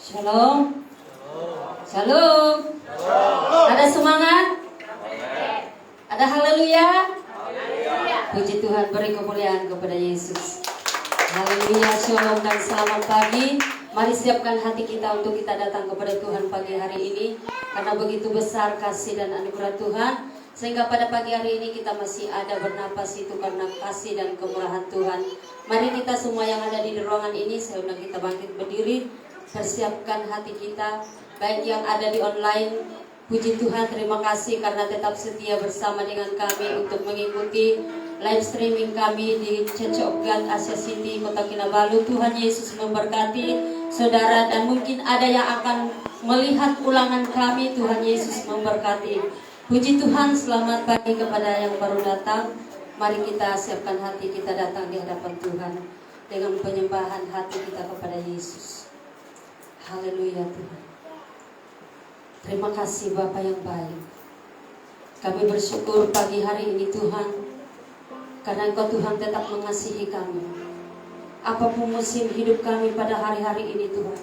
Shalom. Shalom. Ada semangat? Ada haleluya? Puji Tuhan, beri kemuliaan kepada Yesus. Haleluya, shalom dan selamat pagi. Mari siapkan hati kita untuk kita datang kepada Tuhan pagi hari ini. Karena begitu besar kasih dan anugerah Tuhan, sehingga pada pagi hari ini kita masih ada bernapas itu karena kasih dan kemurahan Tuhan. Mari kita semua yang ada di ruangan ini, saya undang kita bangkit berdiri. Persiapkan hati kita, baik yang ada di online. Puji Tuhan, terima kasih karena tetap setia bersama dengan kami untuk mengikuti live streaming kami di Church of God Asia City, Kota Kinabalu. Tuhan Yesus memberkati saudara, dan mungkin ada yang akan melihat ulangan kami. Tuhan Yesus memberkati. Puji Tuhan, selamat pagi kepada yang baru datang. Mari kita siapkan hati kita datang di hadapan Tuhan dengan penyembahan hati kita kepada Yesus. Haleluya Tuhan. Terima kasih Bapa yang baik. Kami bersyukur pagi hari ini Tuhan, karena Engkau Tuhan tetap mengasihi kami. Apapun musim hidup kami pada hari-hari ini Tuhan,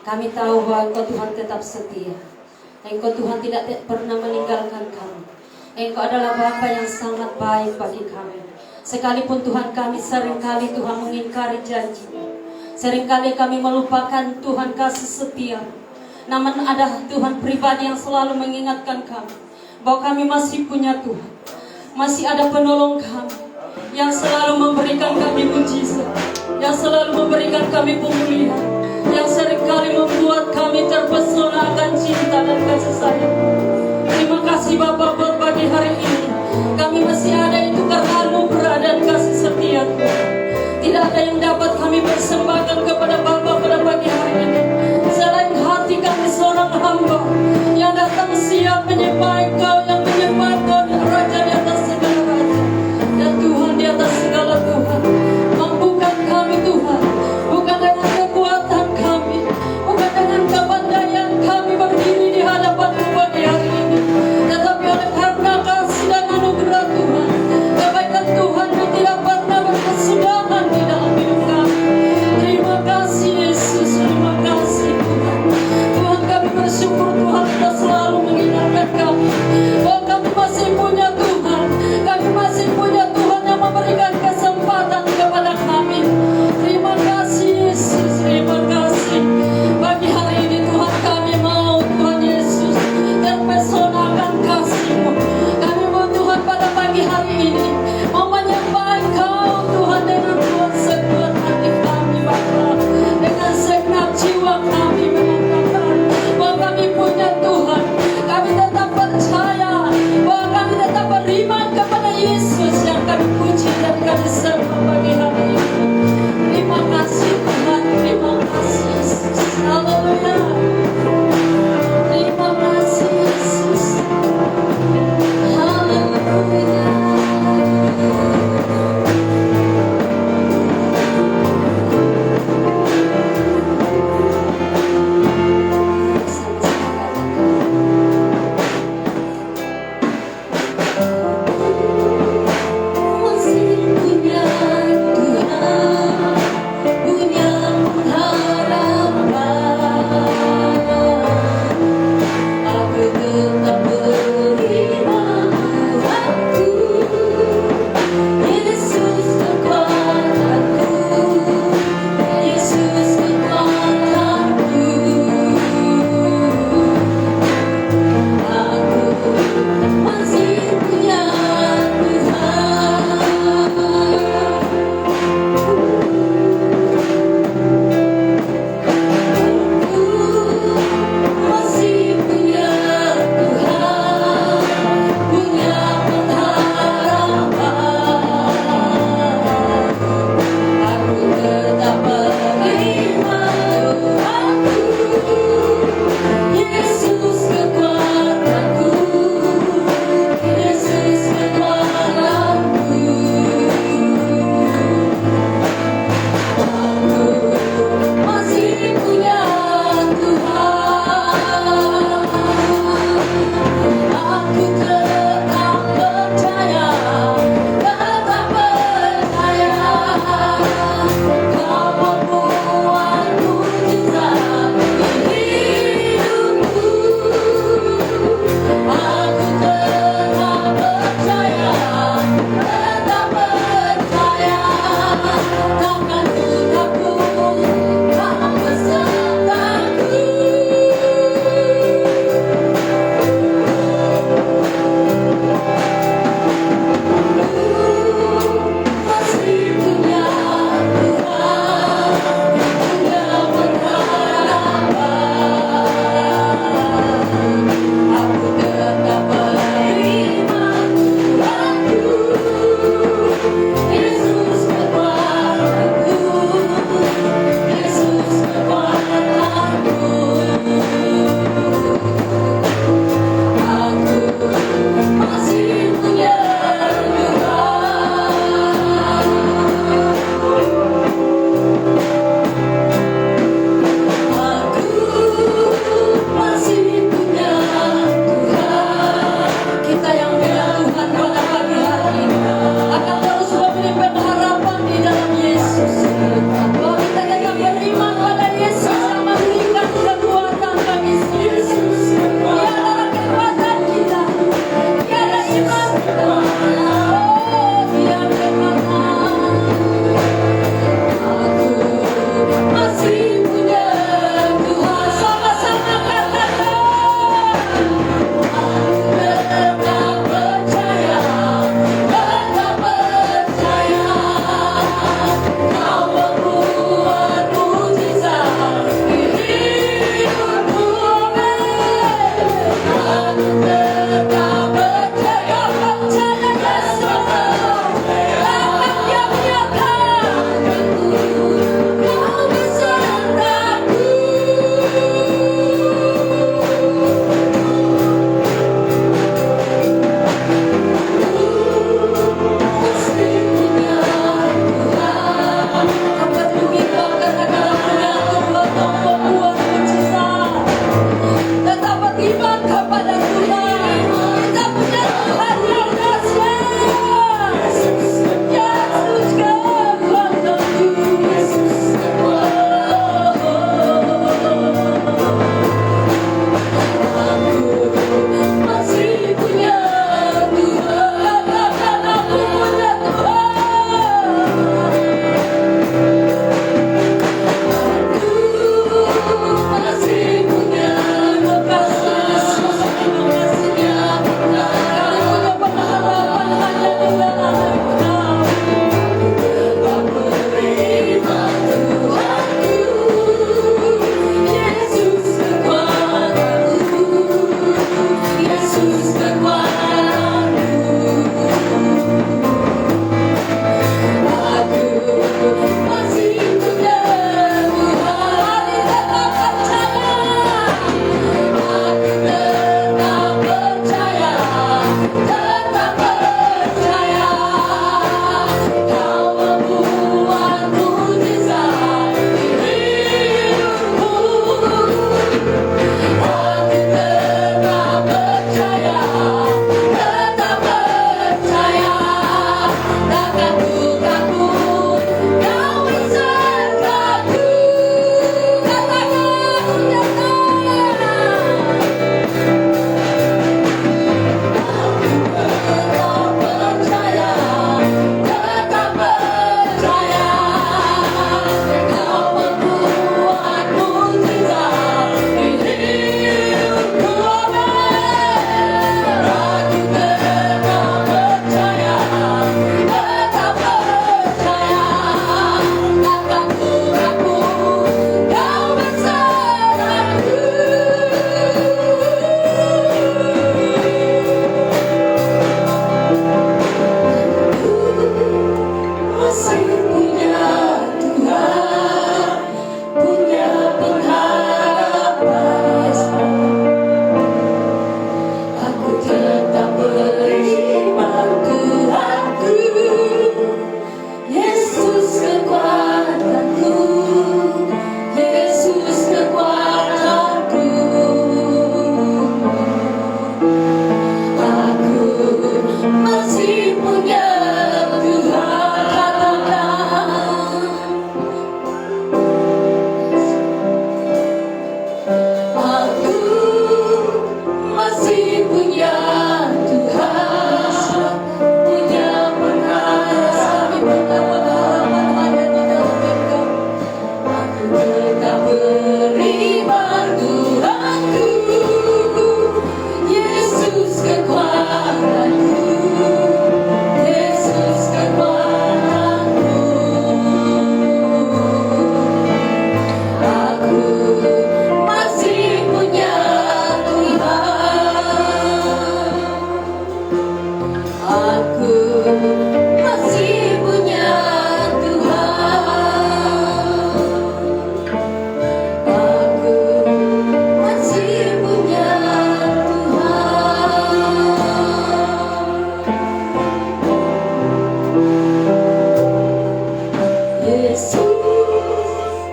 kami tahu bahwa Engkau Tuhan tetap setia. Engkau Tuhan tidak pernah meninggalkan kami. Engkau adalah Bapa yang sangat baik bagi kami. Sekalipun Tuhan kami seringkali Tuhan mengingkari janji, seringkali kami melupakan Tuhan kasih setia. Namun ada Tuhan pribadi yang selalu mengingatkan kami bahwa kami masih punya Tuhan, masih ada penolong kami yang selalu memberikan kami mujizat, yang selalu memberikan kami pemulihan, yang seringkali membuat kami terpesona akan cinta dan kasih sayang. Terima kasih Bapa buat pagi hari ini. Kami masih ada itu karena anugerah dan kasih setia Tuhan. Tidak ada yang dapat kami persembahkan kepada Bapa pada pagi hari ini selain hati kami seorang hamba yang datang siap menyembah Engkau, yang menyembah Engkau Raja di atas segala raja dan Tuhan di atas segala Tuhan. Mampukan kami Tuhan, bukan dengan kekuatan kami, bukan dengan kepandaian kami berdiri di hadapan-Mu pagi hari ini, tetapi oleh karena kasih dan anugerah Tuhan, kebaikan Tuhan-Mu tidak pernah berkesudahan di dalam hidup kami. Terima kasih Yesus, terima kasih Tuhan. Tuhan, kami bersyukur Tuhan sudah selalu mengingatkan kami Yesus berkuasa.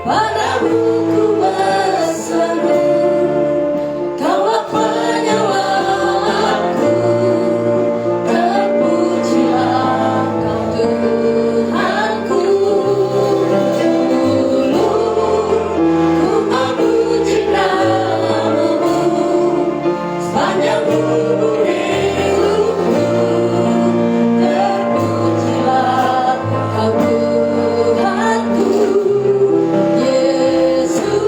Padamu ku berseru, Kaulah penyelamatku. Terpujilah Kau Tuhanku. Dulu ku memuji namamu sepanjang umur hidupku. Terpujilah Kau Tuhanku, Yesus.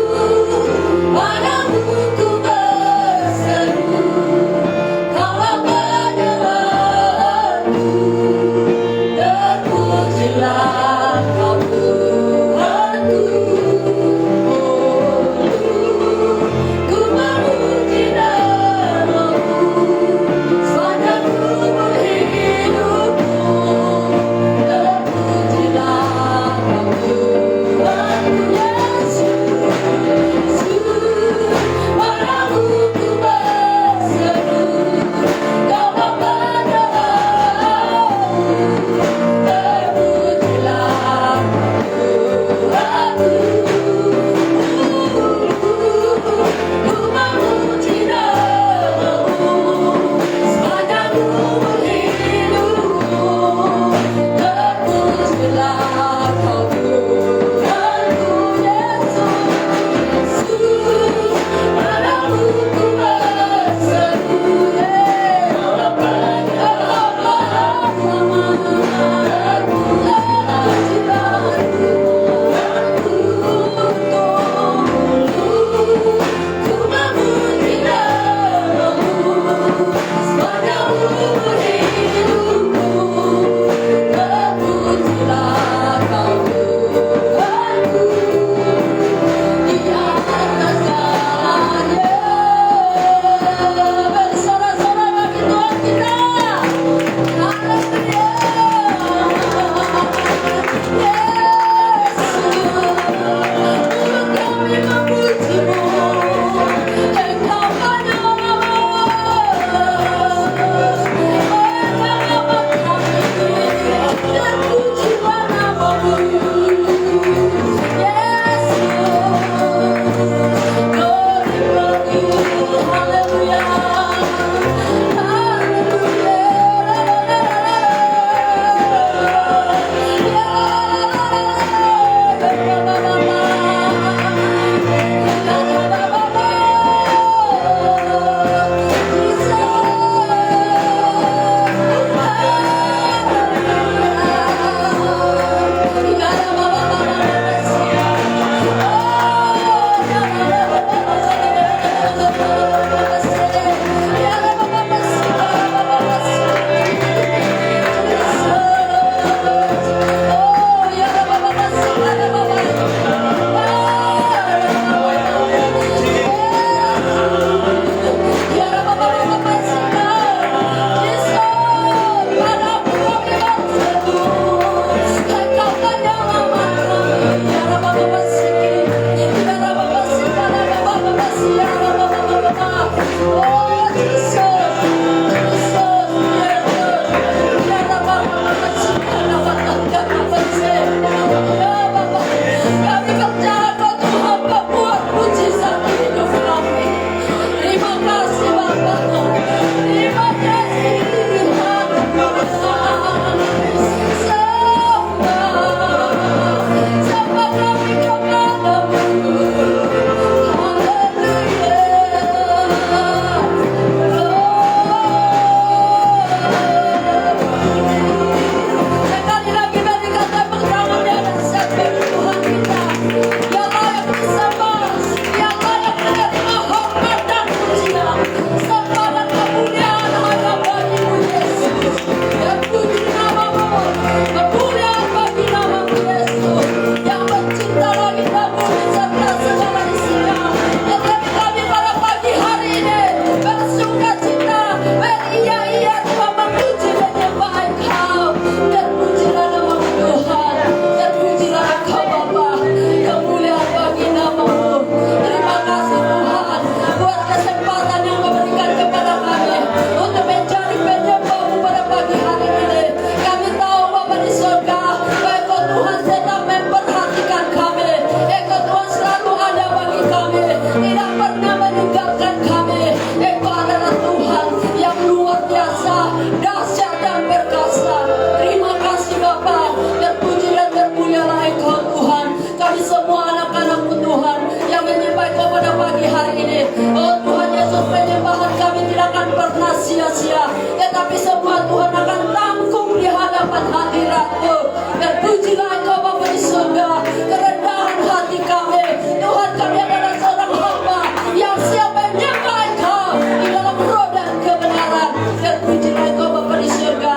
kami semua anak-anak-Mu Tuhan yang menyembah Engkau pada pagi hari ini. Oh Tuhan Yesus, penyembahan kami tidak akan pernah sia-sia, tetapi semua Tuhan akan tanggung di hadapan hadirat-Mu. Dan pujilah Engkau Bapa di surga, kerendahan hati kami. Tuhan, kami adalah seorang hamba yang siap menyembah Engkau di dalam roh dan kebenaran. Dan pujilah Engkau Bapa di surga.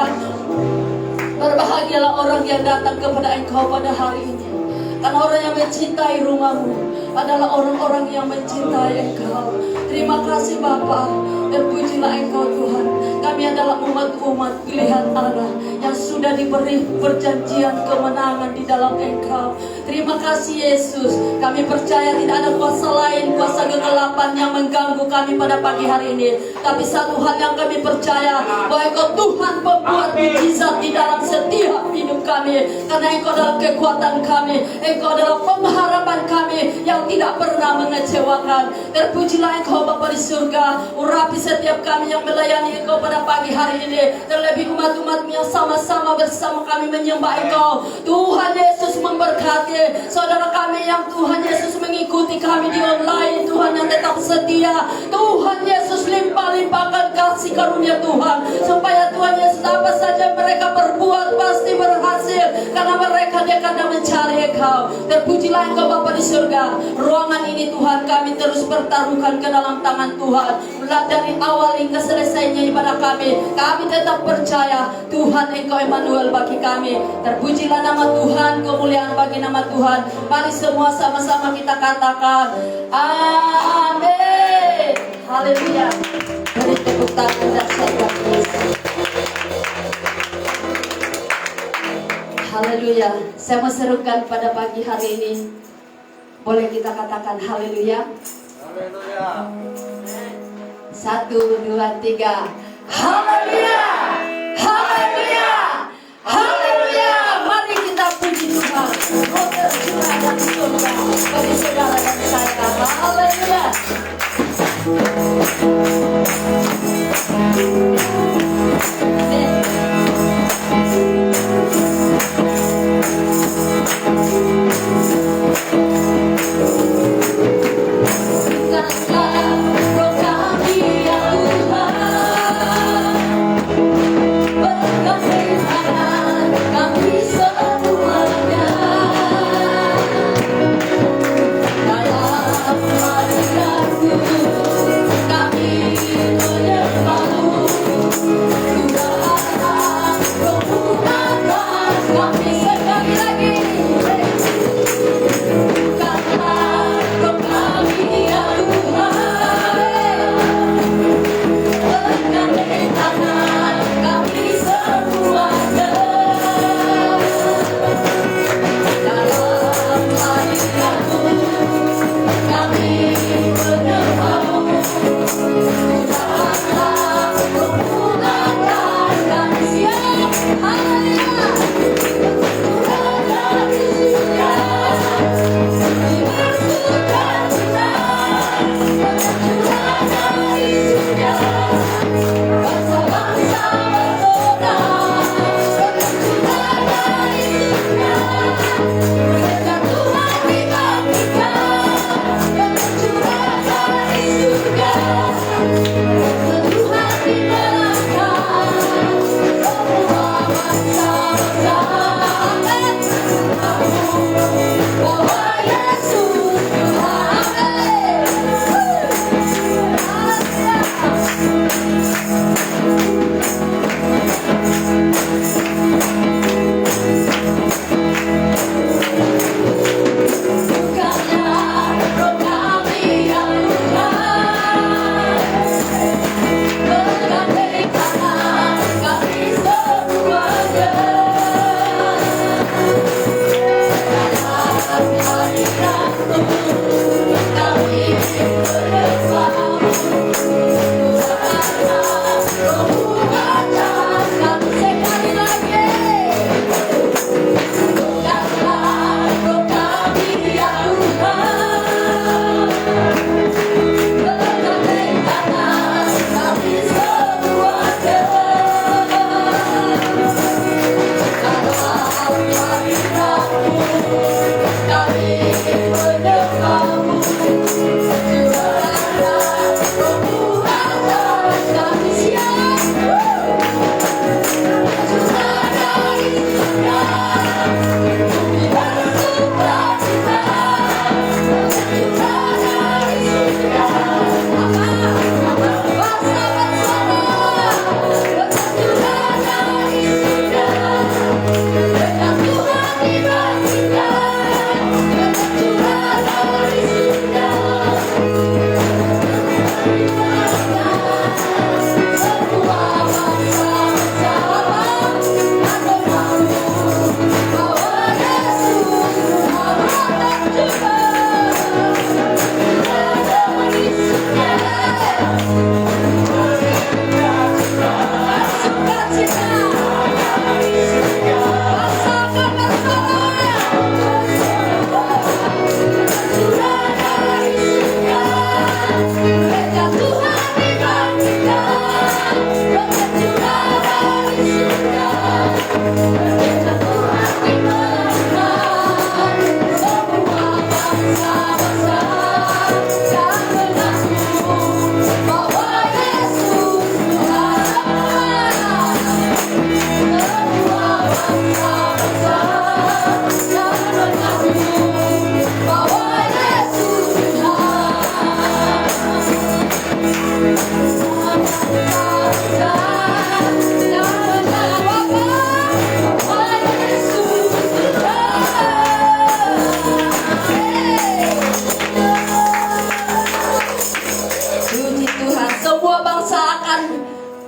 Berbahagialah orang yang datang kepada Engkau pada hari ini, karena orang yang mencintai rumah-Mu adalah orang-orang yang mencintai Engkau. Terima kasih Bapa, dan pujilah Engkau Tuhan. Kami adalah umat-umat pilihan Allah yang sudah diberi perjanjian kemenangan di dalam Engkau. Terima kasih Yesus. Kami percaya tidak ada kuasa lain, kuasa kegelapan yang mengganggu kami pada pagi hari ini. Tapi satu hal yang kami percaya, bahwa Engkau Tuhan pembuat mujizat di dalam setiap hidup kami. Karena Engkau adalah kekuatan kami, Engkau adalah pengharapan kami yang tidak pernah mengecewakan. Terpujilah Engkau Bapa di surga. Urapi setiap kami yang melayani Engkau pada pagi hari ini. Terlebih umat-umat yang sama-sama bersama kami menyembah Engkau. Tuhan Yesus memberkati saudara kami yang Tuhan Yesus mengikuti kami di online. Tuhan yang tetap setia. Tuhan Yesus limpah-limpahkan kasih karunia Tuhan, supaya Tuhan Yesus apa saja mereka berbuat pasti berhasil, karena mereka dia kadang mencari Engkau. Terpujilah Engkau Bapa di surga. Ruangan ini Tuhan kami terus pertaruhkan ke dalam tangan Tuhan. Mulai dari awal hingga selesainya ibadah kami tetap percaya Tuhan Engkau Emmanuel bagi kami. Terpujilah nama Tuhan, kemuliaan bagi nama Tuhan. Mari semua sama-sama kita katakan amin. Haleluya. Beri tepuk tangan dan syukur Yesus. Haleluya. Saya mau serukan pada pagi hari ini. Boleh kita katakan haleluya. Haleluya. 1, 2, 3. Haleluya. Haleluya. Haleluya. Mari kita puji Tuhan. Roh tercurah dari surga bagi saudara dan saya. Haleluya. Kami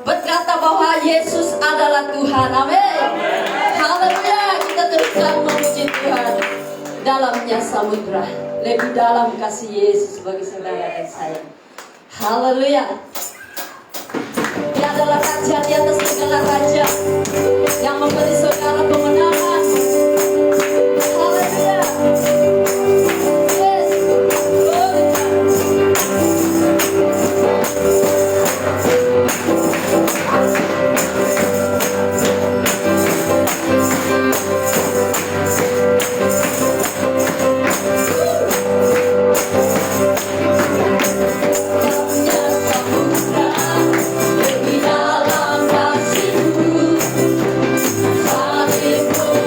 berkata bahwa Yesus adalah Tuhan. Amin. Haleluya. Kita teruskan memuji Tuhan. Dalamnya samudra, lebih dalam kasih Yesus bagi saudara dan saya. Haleluya. Dia adalah raja di atas segala raja, yang memberi saudara kemenangan. Haleluya. Yes. Lebih dalam kasih-Mu, salib-Mu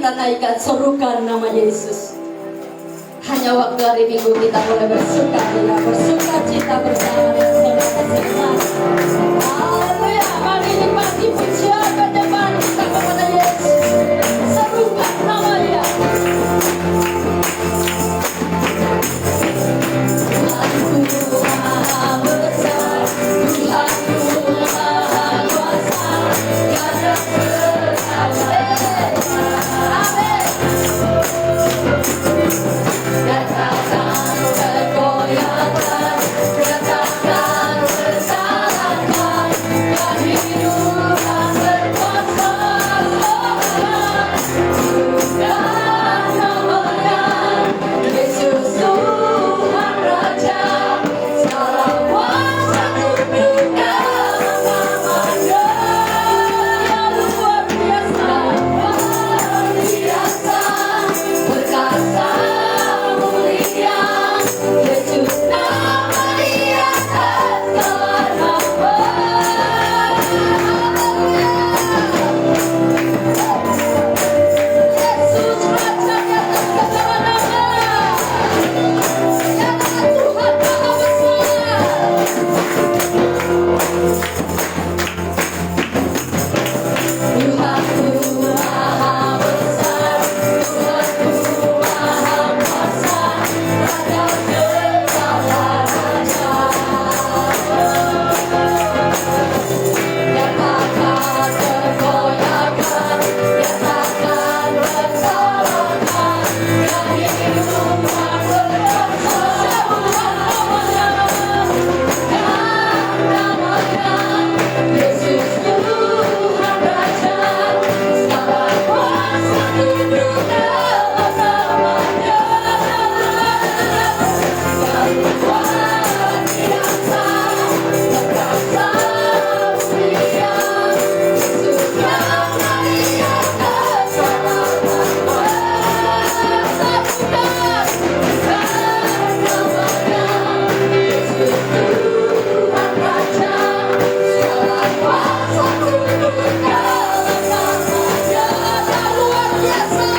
kita naikkan, serukan nama Yesus. Hanya waktu hari Minggu kita boleh bersuka cita bersama dengan saudara-saudara. Haleluya, mari nikmati pujian penyembahan kita kepada Yesus. Serukan namanya. Tuhanku Maha Besar, Tuhanku Maha Kuasa, tiada amin. Katakan kegoyahkan, katakan kesalahan, kehidupan berkuasa. Bukan namanya Yesus Tuhan Raja, segala kuasa tunduk namanya. Yang luar biasa, perkasa. Yesus nama Dia segala nama. Yesus Raja di atas segala nama. Dia Tuhan Maha Besar. Tuhanku Maha Besar, Tuhanku Maha Kuasa, Raja segala raja. Nyatakan kegoyahkan, nyatakan kesalahan, kehidupan berkuasa. Namanya Yesus Tuhan Raja, segala kuasa tunduk dalam namanya. Yang luar biasa, perkasa mulia, Yesus nama Dia segala nama. Satukan namanya Yesus Tuhan Raja, segala kuasa tunduk dalam namanya. Yang luar biasa,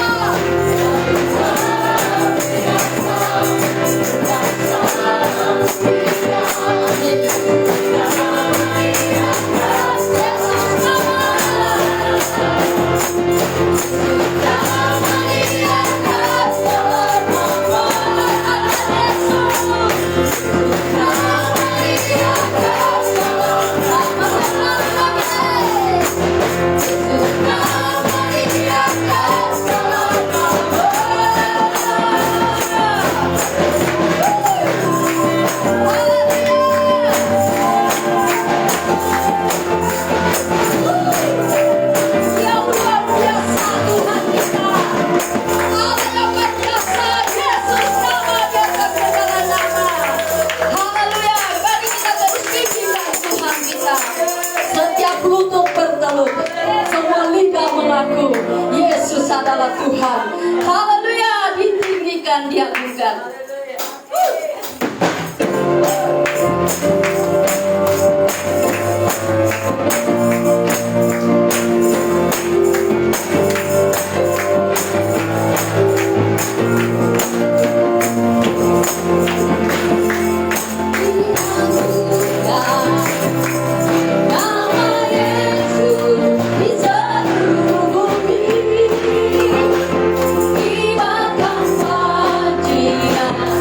yang luar biasa Tuhan kita. Allah yang luar biasa, Yesus nama di atas segala nama. Haleluya, mari kita terus pimpinkan Tuhan kita. Setiap lutut bertelut, semua lidah mengaku Yesus adalah Tuhan. Haleluya, ditinggikan, diagungkan. Nama Yesus di seluruh bumi, ibadah pujian.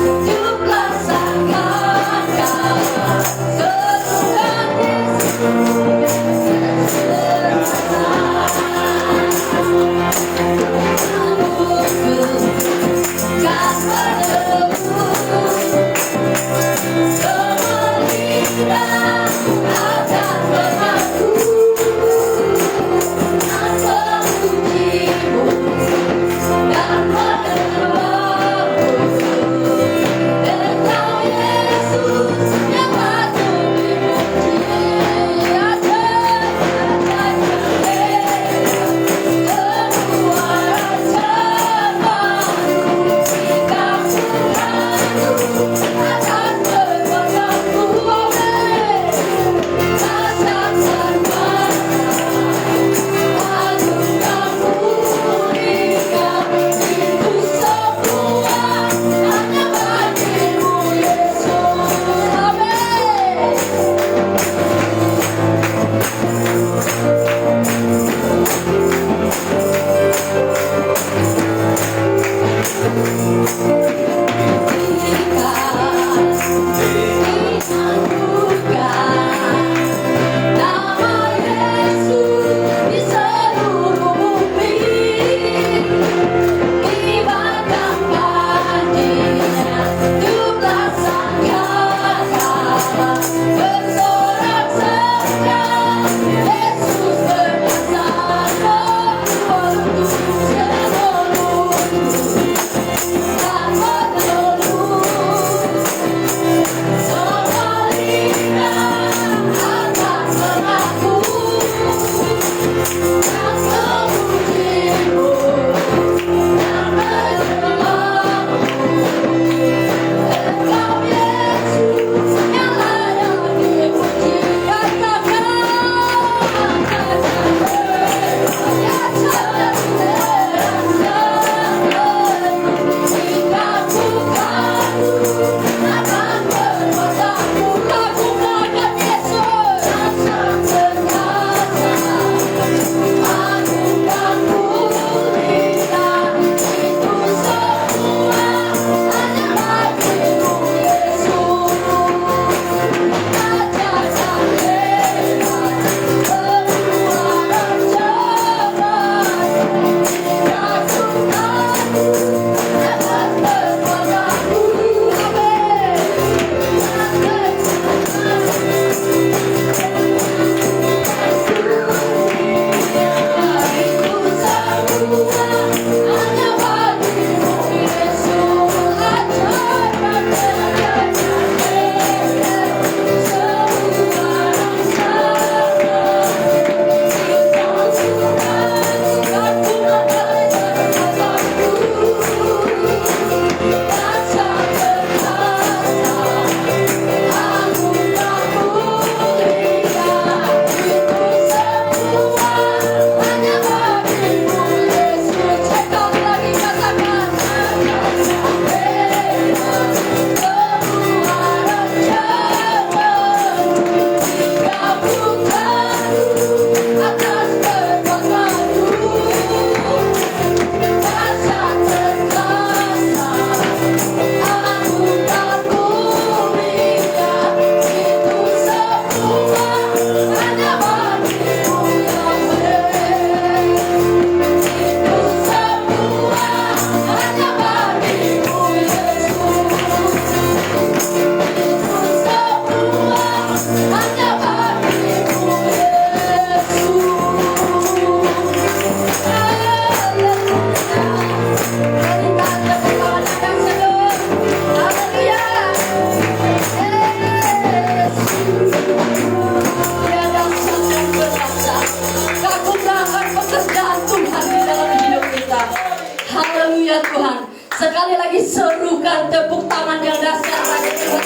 haleluya Tuhan. Sekali lagi serukan tepuk tangan yang dahsyat bagi Tuhan.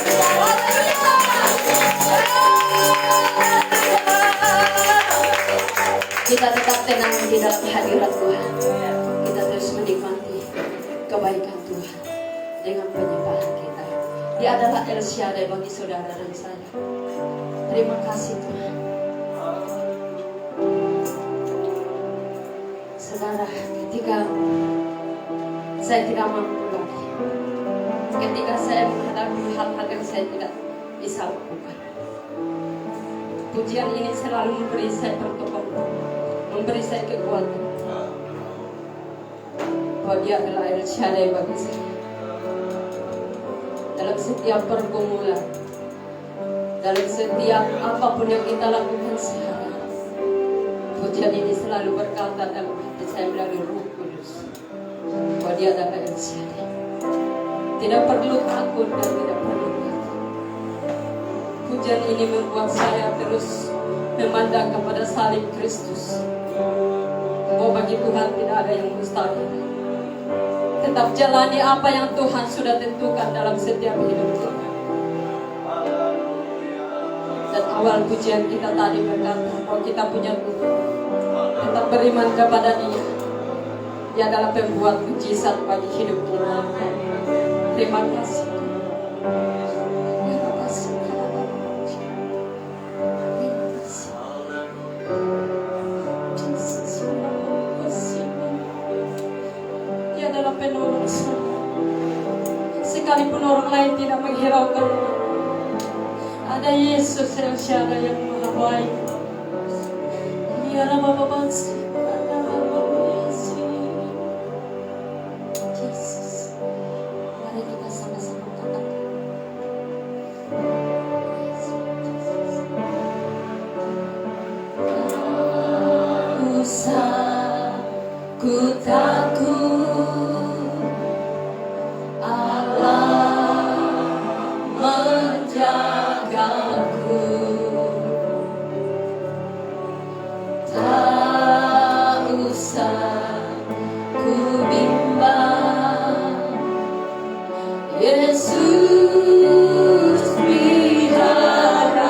Kita tetap tenang di dalam hadirat Tuhan. Kita terus menikmati kebaikan Tuhan dengan penyembahan kita. Dia adalah El Shaddai bagi saudara dan saya. Terima kasih Tuhan. Saudara, ketika saya tidak mampu lagi, ketika saya menghadapi hal-hal yang saya tidak bisa lakukan, pujian ini selalu memberi saya pertolongan, memberi saya kekuatan, bahwa Dia adalah El Shaddai bagi saya. Dalam setiap pergumulan, dalam setiap apapun yang kita lakukan sehari-hari, pujian ini selalu berkata dalam hati saya melalui Roh Kudus, bahwa Dia adalah El Shaddai. Tidak perlu takut dan tidak perlu takut. Pujian ini membuat saya terus memandang kepada salib Kristus. Oh, bagi Tuhan tidak ada yang mustahil. Tetap jalani apa yang Tuhan sudah tentukan dalam setiap hidup kita. Dan awal pujian kita tadi berkata bahwa kita punya Tuhan. Tetap beriman kepada Dia. Dia adalah pembuat mujizat bagi hidup kita. Terima kasih. Terima kasih. Dia adalah penolong saya. Sekalipun orang lain tidak menghiraukan, ada Yesus El Shaddai yang maha baik. Dia adalah Bapa Bangsa. Ku takut Allah menjagaku, tak usah ku bimbang, Yesus peliharaku.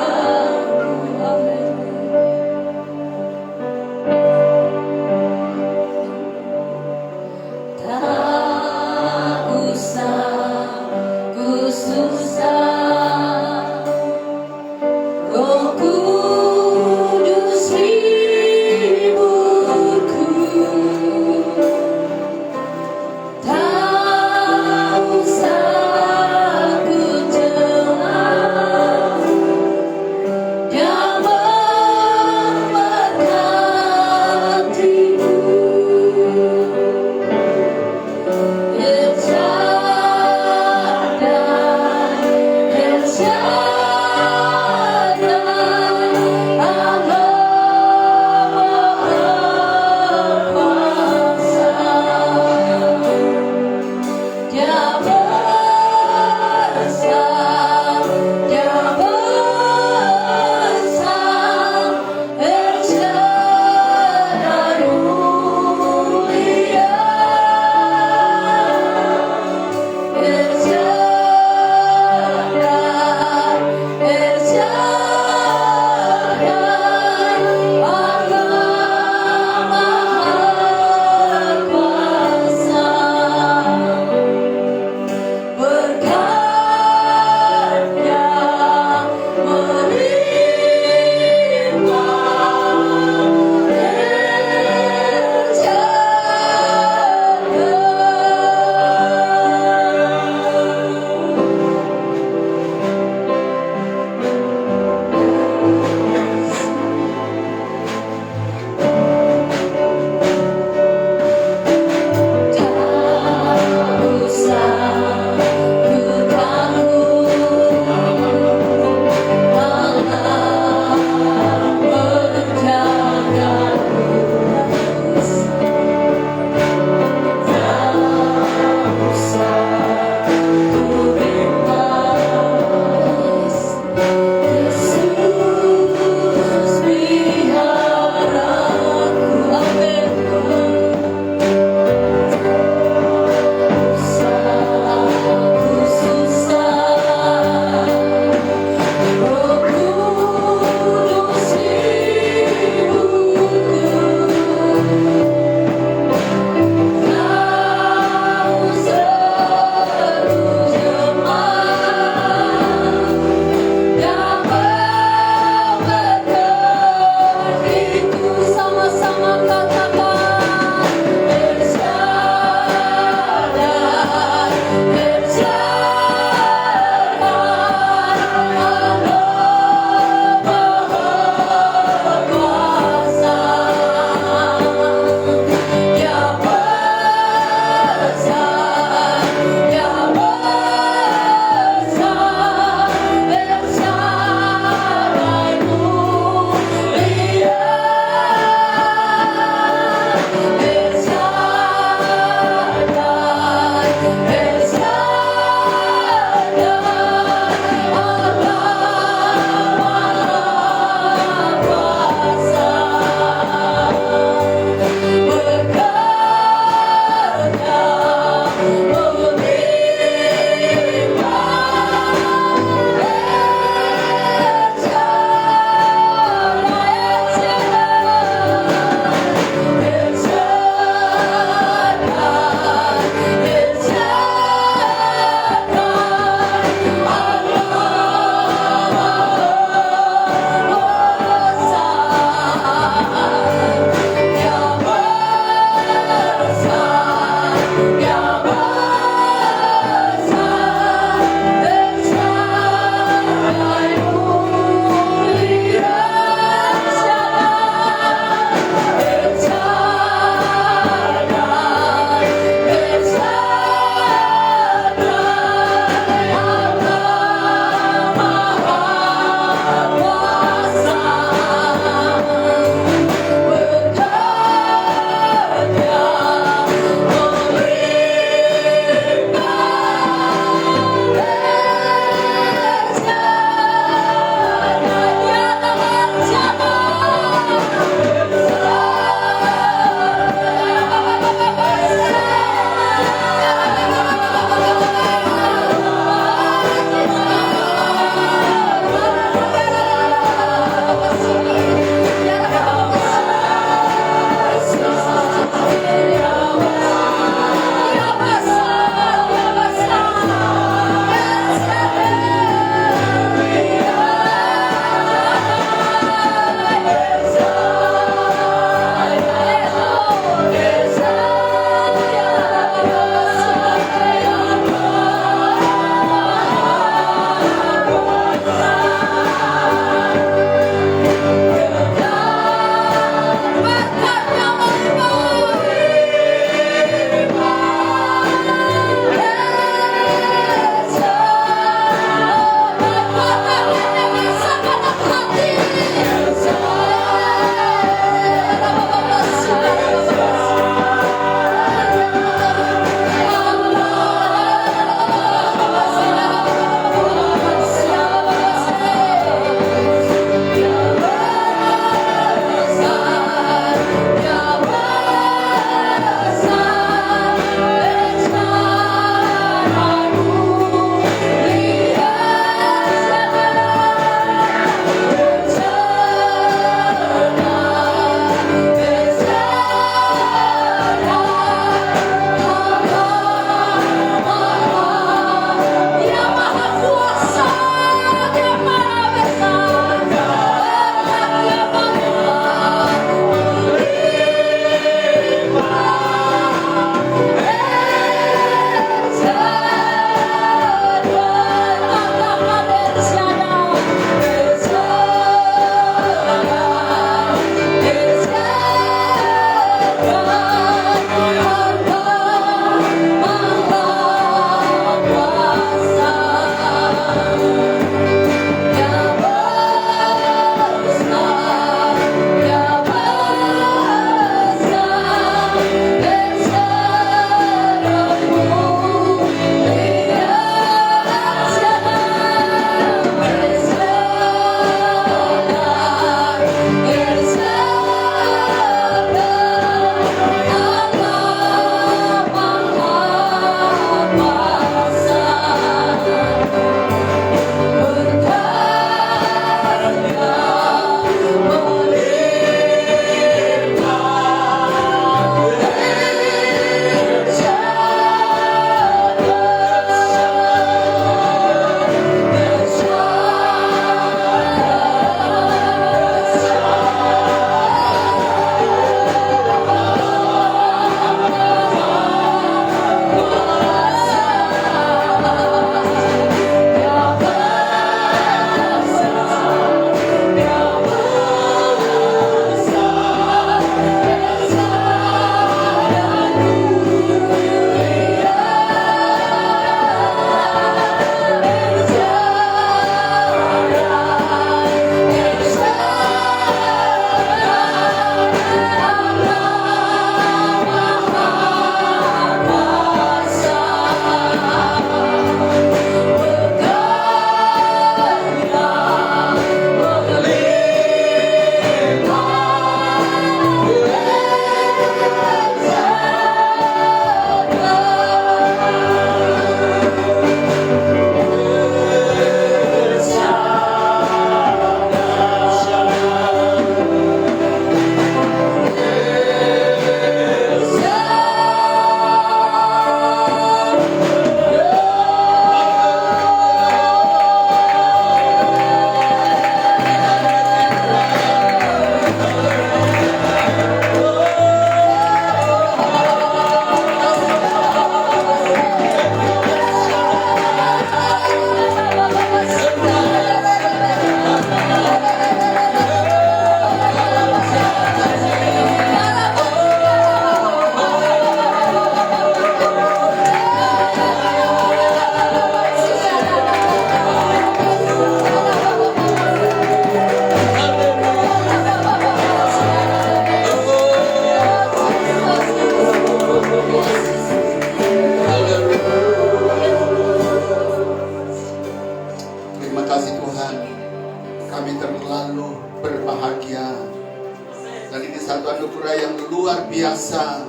bisa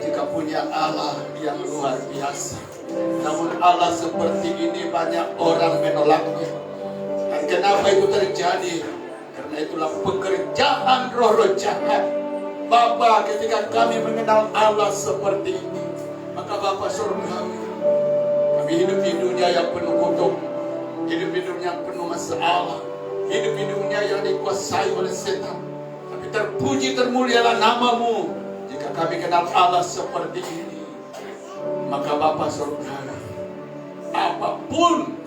jika punya Allah yang luar biasa. Namun Allah seperti ini banyak orang menolaknya. Dan kenapa itu terjadi? Karena itulah pekerjaan roh-roh jahat. Bapa, ketika kami mengenal Allah seperti ini, maka Bapa surgawi, kami hidup di dunia yang penuh kutuk, hidup di dunia yang penuh masalah, hidup di dunia yang dikuasai oleh setan. Tapi terpuji termulialah namamu. Jika kami kenal Allah seperti ini, maka Bapa surgawi, apapun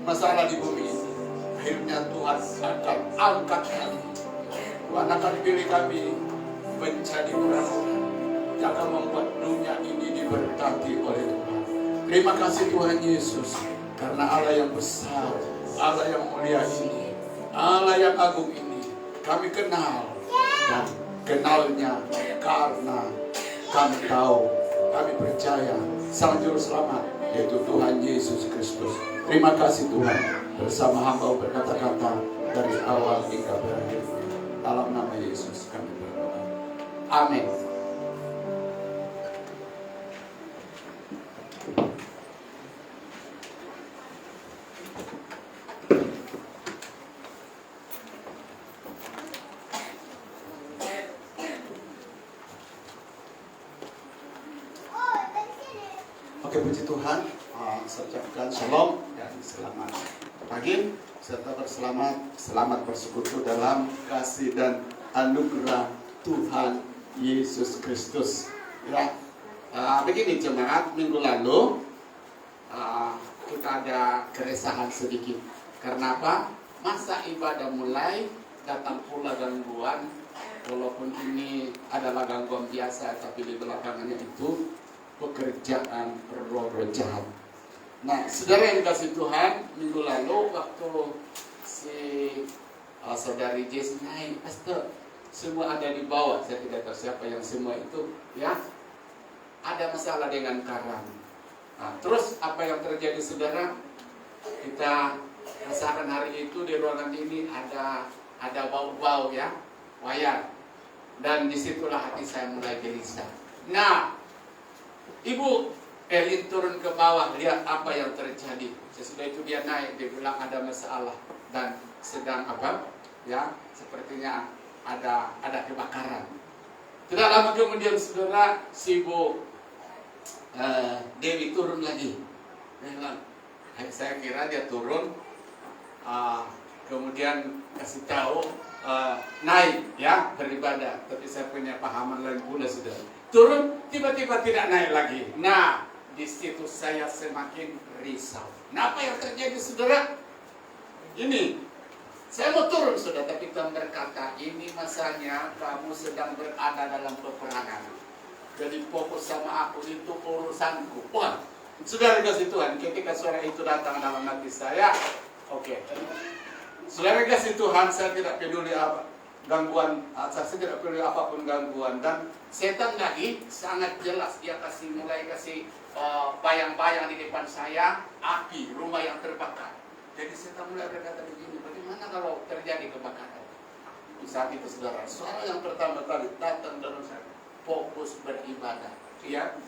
masalah di bumi ini, akhirnya Tuhan akan angkat kami. Tuhan akan pilih kami menjadi orang-orang yang akan membuat dunia ini diberkati oleh Tuhan. Terima kasih Tuhan Yesus, karena Allah yang besar, Allah yang mulia ini, Allah yang agung ini, kami kenal. Dan kenalnya karena kami tahu, kami percaya Sang Juru Selamat, yaitu Tuhan Yesus Kristus. Terima kasih Tuhan, bersama hamba berkata-kata dari awal hingga berakhir. Dalam nama Yesus kami berdoa. Amin. Oke, puji Tuhan. Saya ucapkan shalom dan selamat pagi serta selamat bersekutu dalam kasih dan anugerah Tuhan Yesus Kristus. Ya, begini jemaat, minggu lalu kita ada keresahan sedikit. Karena apa? Masa ibadah mulai, datang pula gangguan. Walaupun ini adalah gangguan biasa, tapi di belakangannya itu pekerjaan roh-roh jahat. Nah, saudara yang dikasih Tuhan, minggu lalu waktu si saudari Jess naik, pastor, semua ada di bawah. Saya tidak tahu siapa yang semua itu, ya. Ada masalah dengan karang. Nah, terus apa yang terjadi saudara? Kita rasakan hari itu di ruangan ini ada bau-bau, ya, wayar. Dan disitulah hati saya mulai gelisah. Nah, Ibu Elin turun ke bawah, lihat apa yang terjadi. Sesudah itu dia naik, dia bilang ada masalah dan sedang apa? Ya, sepertinya ada kebakaran. Tidak lama kemudian saudara, si Bu Dewi turun lagi. Dia bilang, saya kira dia turun, kemudian kasih tahu naik, ya, beribadah. Tapi saya punya pahaman lain pula sudah. Turun, tiba-tiba tidak naik lagi. Nah, di situ saya semakin risau. Nah, apa yang terjadi, saudara? Ini, saya mau turun, saudara, tapi Tuhan berkata, ini masanya kamu sedang berada dalam peperangan. Jadi fokus sama aku, itu urusanku. Wah, saudara kasih Tuhan, ketika suara itu datang dalam hati saya, oke. Saudara kasih Tuhan, saya tidak peduli apa gangguan, saya tidak peduli apapun gangguan. Dan setan lagi sangat jelas, dia mulai kasih bayang-bayang di depan saya, api, rumah yang terbakar. Jadi setan mulai berkata begini, bagaimana kalau terjadi kebakaran? Di saat itu saudara, suara yang pertama kali datang dalam saya, fokus beribadah, ya,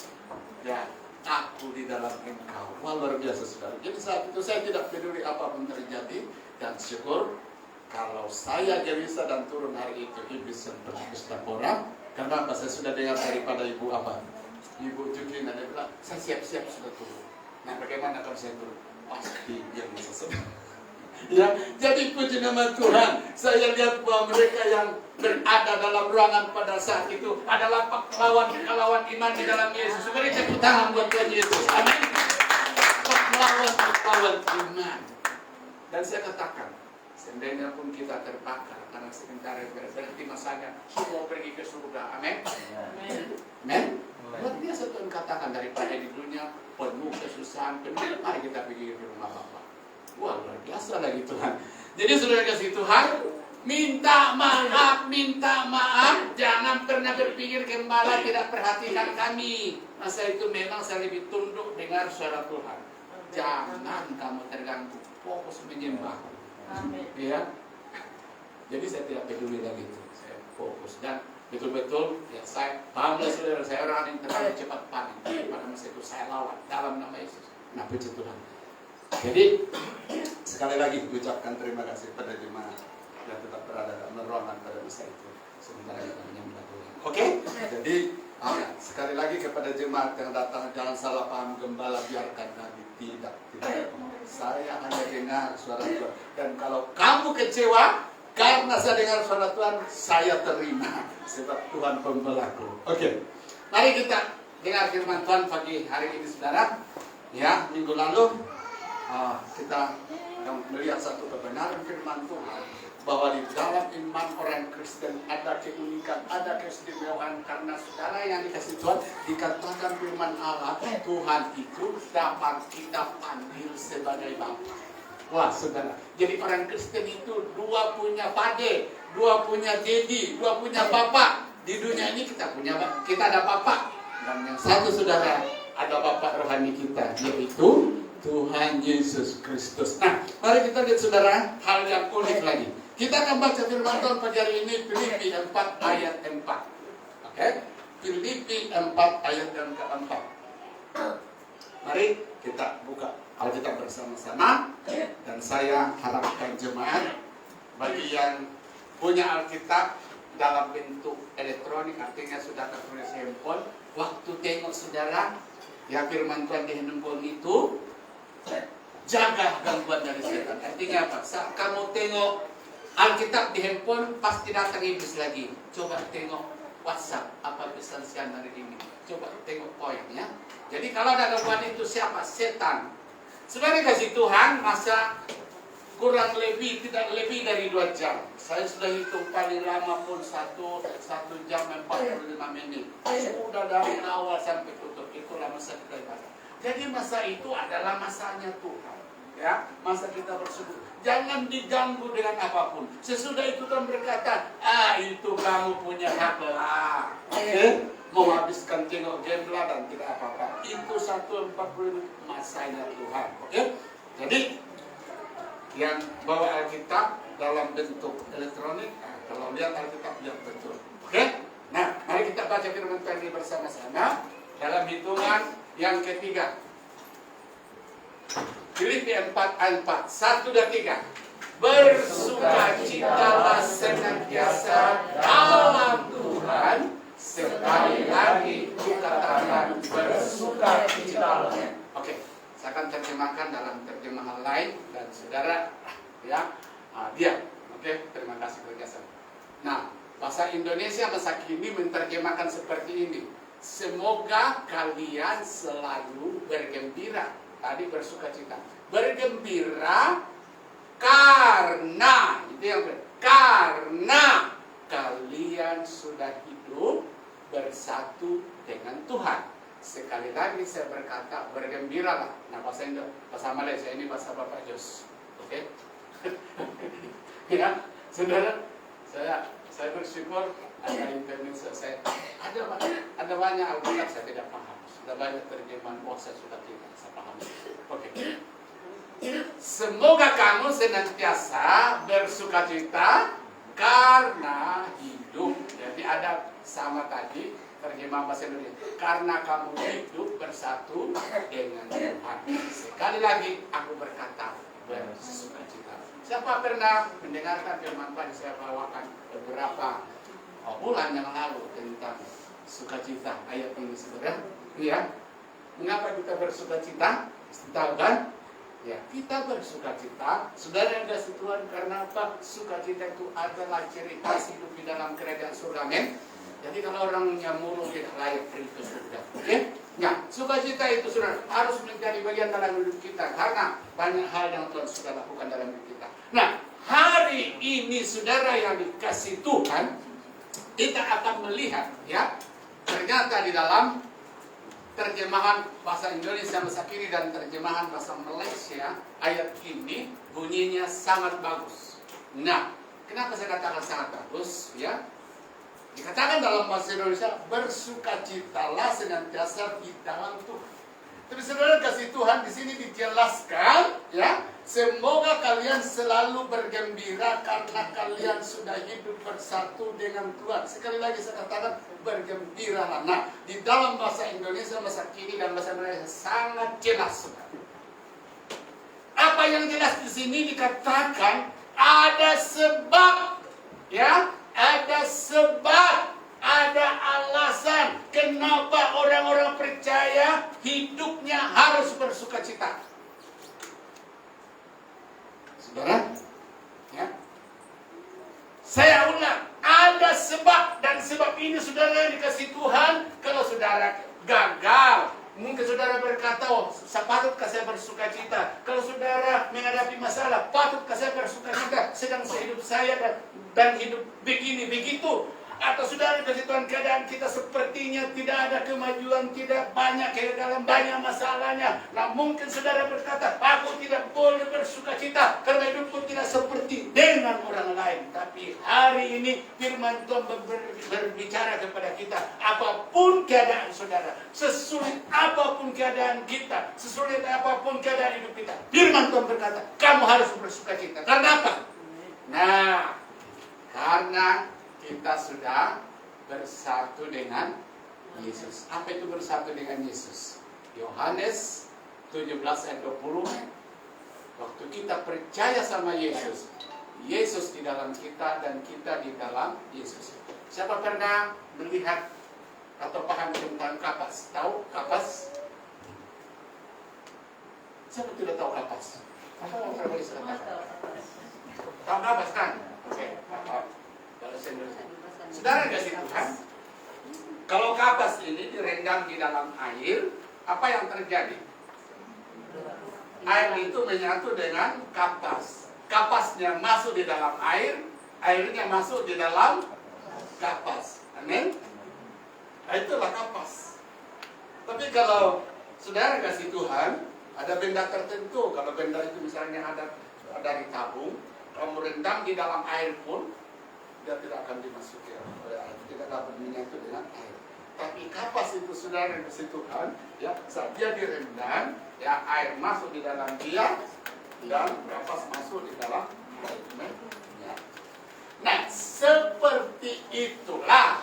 dan aku di dalam Engkau. Wah, luar biasa saudara. Jadi saat itu saya tidak peduli apapun terjadi, dan syukur kalau saya gelisah dan turun hari itu, iblis yang berdusta orang. Karena apa? Saya sudah dengar daripada ibu apa? Ibu Jukina, dia bilang, saya siap-siap sudah turun. Nah, bagaimana kalau saya turun? Pasti dia bisa sedang. Ya, jadi puji nama Tuhan. Saya lihat bahwa mereka yang berada dalam ruangan pada saat itu adalah pahlawan iman di dalam Yesus. Beri tepuk tangan buat Tuhan Yesus. Amin. Pahlawan iman. Dan saya katakan, seandainya pun kita terbakar karena sebentar berarti masanya semua pergi ke surga. Amin. Amin. Luar biasa Tuhan katakan, daripada di dunia penuh kesusahan, penuh, mari kita pergi ke rumah Bapa. Wah, luar biasa lagi Tuhan. Jadi saudara kasih Tuhan, minta maaf, jangan pernah berpikir gembala tidak perhatikan kami. Masa itu memang saya lebih tunduk dengar suara Tuhan. Jangan kamu terganggu, fokus menyembah. Amin. Ya. Jadi saya tidak peduli lagi itu, saya fokus. Dan betul-betul ya saya pahamlah saudara, saya orang yang terlalu cepat panik. Pada masa itu saya lawan dalam nama Yesus. Nah puji Tuhan. Jadi sekali lagi ucapkan terima kasih pada jemaat yang tetap berada dalam ruangan pada masa itu. Sementara kita menyembah Tuhan. Oke? Jadi sekali lagi kepada jemaat yang datang, jangan salah paham gembala, biarkan kami tidak. Saya hanya dengar suara Tuhan. Dan kalau kamu kecewa karena saya dengar suara Tuhan, saya terima sebab Tuhan pembelaku. Oke. Mari kita dengar firman Tuhan pagi hari ini saudara. Ya, minggu lalu kita melihat satu kebenaran firman Tuhan, bahwa di dalam iman orang Kristen ada keunikan, ada keistimewaan, karena saudara yang dikasih Tuhan, dikatakan firman Allah, Tuhan itu dapat kita panggil sebagai Bapa. Wah saudara, jadi orang Kristen itu dua punya pade, dua punya dedi, dua punya bapak. Di dunia ini kita ada bapak, dan yang satu saudara, ada bapak rohani kita, yaitu Tuhan Yesus Kristus. Nah, mari kita lihat saudara hal yang unik lagi. Kita akan baca firman Tuhan pagi hari ini, Filipi 4 ayat 4. Oke? Filipi 4 ayat yang ke-4. Mari kita buka Alkitab bersama-sama. Dan saya harapkan jemaat, bagi yang punya Alkitab dalam bentuk elektronik, artinya sudah tertulis handphone, waktu tengok saudara, ya firman Tuhan di handphone itu, jaga gangguan dari setan. Artinya apa? Saat kamu tengok Alkitab di handphone, pasti datang iblis lagi. Coba tengok WhatsApp, apa pesan siang hari ini. Coba tengok poinnya. Jadi kalau ada gangguan itu siapa? Setan. Sebenarnya kasih Tuhan masa kurang lebih, tidak lebih dari 2 jam. Saya sudah hitung paling lama pun 1 jam 45 menit. Sudah dari awal sampai tutup. Itulah masa kita ibadah. Jadi masa itu adalah masanya Tuhan. Ya, masa kita bersyukur. Jangan diganggu dengan apapun. Sesudah itu Tuhan berkata, itu kamu punya hak lah. Oke? Mau habiskan tengok game lah dan tidak apa-apa. Itu 1:40 masanya Tuhan. Oke? Jadi yang bawa Alkitab dalam bentuk elektronik, kalau lihat Alkitab lihat betul. Oke? Nah, mari kita baca firman Tuhan ini bersama-sama dalam hitungan yang ketiga. Filipi 4 ayat 4. 1, 2, 3. Bersukacitalah senantiasa dalam Tuhan. Sekali lagi katakan bersukacitalah. Oke, saya akan terjemahkan dalam terjemahan lain dan saudara ya diam. Oke, terima kasih kerjasama. Nah, bahasa Indonesia masa kini menerjemahkan seperti ini. Semoga kalian selalu bergembira. Tadi bersukacita. Bergembira karena, itu yang karena kalian sudah hidup bersatu dengan Tuhan. Sekali lagi saya berkata, bergembiralah. Nah, bahasa Malaysia ini bahasa Bapak Jos. Oke? Ya, saudara, saya bersyukur ada internet saya. Ada banyak Alkitab saya tidak paham. Sudah banyak terjemahan saya sudah tidak saya paham. Oke. Semoga kamu senantiasa bersukacita karena hidup. Jadi ada sama tadi terjemahan bahasa Indonesia. Karena kamu hidup bersatu dengan Tuhan. Sekali lagi aku berkata bersukacita. Siapa pernah mendengarkan firman Tuhan saya bawakan beberapa bulan yang lalu tentang sukacita, ayat ini saudara? Ya. Mengapa kita bersukacita? Tahu kan? Ya, kita bersukacita, saudara yang kasih Tuhan, karena apa? Sukacita itu adalah ciri khas hidup di dalam kerajaan surga, men. Jadi kalau orangnya murung tidak layak ke surga. Oke? Nah, sukacita itu saudara harus menjadi bagian dalam hidup kita karena banyak hal yang Tuhan sudah lakukan dalam hidup kita. Nah, hari ini saudara yang dikasih Tuhan, kita akan melihat ya, ternyata di dalam terjemahan bahasa Indonesia masa kini dan terjemahan bahasa Malaysia, ayat ini bunyinya sangat bagus. Nah, kenapa saya katakan sangat bagus? Ya, dikatakan dalam bahasa Indonesia, bersukacitalah senantiasa di dalam Tuhan. Tapi saudara kasih Tuhan di sini dijelaskan, ya, semoga kalian selalu bergembira karena kalian sudah hidup bersatu dengan Tuhan. Sekali lagi saya katakan bergembiralah. Nah, di dalam bahasa Indonesia, masa kini dan bahasa Indonesia sangat jelas. Apa yang jelas di sini dikatakan ada sebab, ya, ada sebab. Ada alasan kenapa orang-orang percaya hidupnya harus bersuka cita. Saudara, ya. Saya ulang, ada sebab, dan sebab ini saudara dikasih Tuhan. Kalau saudara gagal, mungkin saudara berkata, oh, patutkah saya bersuka cita? Kalau saudara menghadapi masalah, patutkah saya bersuka cita? Sedang hidup saya dan hidup begini, begitu. Atau saudara kasih Tuhan keadaan kita sepertinya tidak ada kemajuan, tidak banyak kegagalan, banyak masalahnya. Nah mungkin saudara berkata, aku tidak boleh bersuka cita karena hidupku tidak seperti dengan orang lain. Tapi hari ini firman Tuhan berbicara kepada kita, apapun keadaan saudara, sesulit apapun keadaan kita, sesulit apapun keadaan hidup kita, firman Tuhan berkata, kamu harus bersuka cita. Karena apa? Nah, karena kita sudah bersatu dengan Yesus. Apa itu bersatu dengan Yesus? Yohanes 17 ayat 20. Waktu kita percaya sama Yesus, Yesus di dalam kita dan kita di dalam Yesus. Siapa pernah melihat atau paham tentang kapas? Tahu kapas? Siapa tidak tahu kapas? Apa yang pernah disebutkan? Tahu kapas kan? Oke. Saudara kasih Tuhan, kalau kapas ini direndam di dalam air, apa yang terjadi? Air itu menyatu dengan kapas. Kapasnya masuk di dalam air, airnya masuk di dalam kapas. Amin? Nah, itulah kapas. Tapi kalau saudara kasih Tuhan, ada benda tertentu. Kalau benda itu misalnya ada dari tabung, kamu rendam di dalam air pun, dia tidak akan dimasuki oleh air, tidak dapat menyatu dengan air. Tapi kapas itu saudara kasih Tuhan, ya, saat dia direndam, ya, air masuk di dalam dia dan kapas masuk di dalam air. Ya. Nah, seperti itulah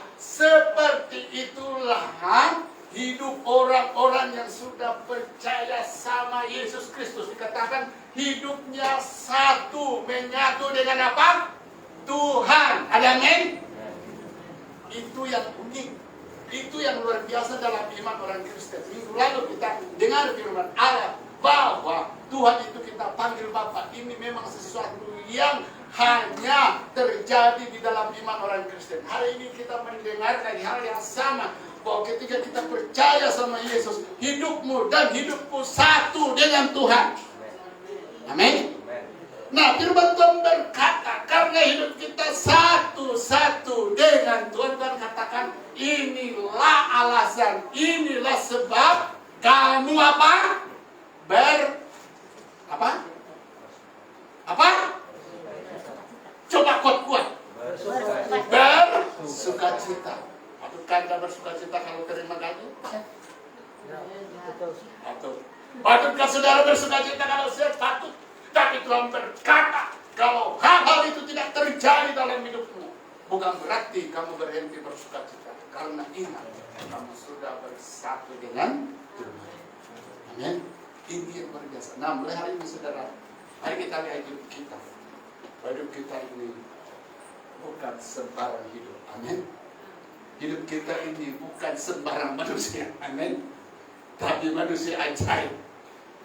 hidup orang-orang yang sudah percaya sama Yesus Kristus. Dikatakan hidupnya satu, menyatu dengan apa? Tuhan. Ada amin? Itu yang unik, itu yang luar biasa dalam iman orang Kristen. Minggu lalu kita dengar firman Allah bahwa Tuhan itu kita panggil Bapa. Ini memang sesuatu yang hanya terjadi di dalam iman orang Kristen. Hari ini kita mendengar dari hal yang sama, bahwa ketika kita percaya sama Yesus, hidupmu dan hidupku satu dengan Tuhan. Amin. Nah, firman Tuhan berkata, karena hidup kita satu-satu dengan Tuhan, Tuhan katakan, inilah alasan, inilah sebab kamu apa? Coba kuat. Bersukacita. Apakah Anda bersukacita kalau terima gaji? Patutkah saudara bersukacita kalau saya patut? Tapi Tuhan berkata, kalau hal-hal itu tidak terjadi dalam hidupmu, bukan berarti kamu berhenti bersukacita. Karena ingat, kamu sudah bersatu dengan Tuhan. Amin. Ini yang berbiasa. Nah, mulai hari ini saudara, mari kita lihat hidup kita. Hidup kita ini bukan sembarang hidup. Amin. Hidup kita ini bukan sembarang manusia. Amin. Tapi manusia ajaib.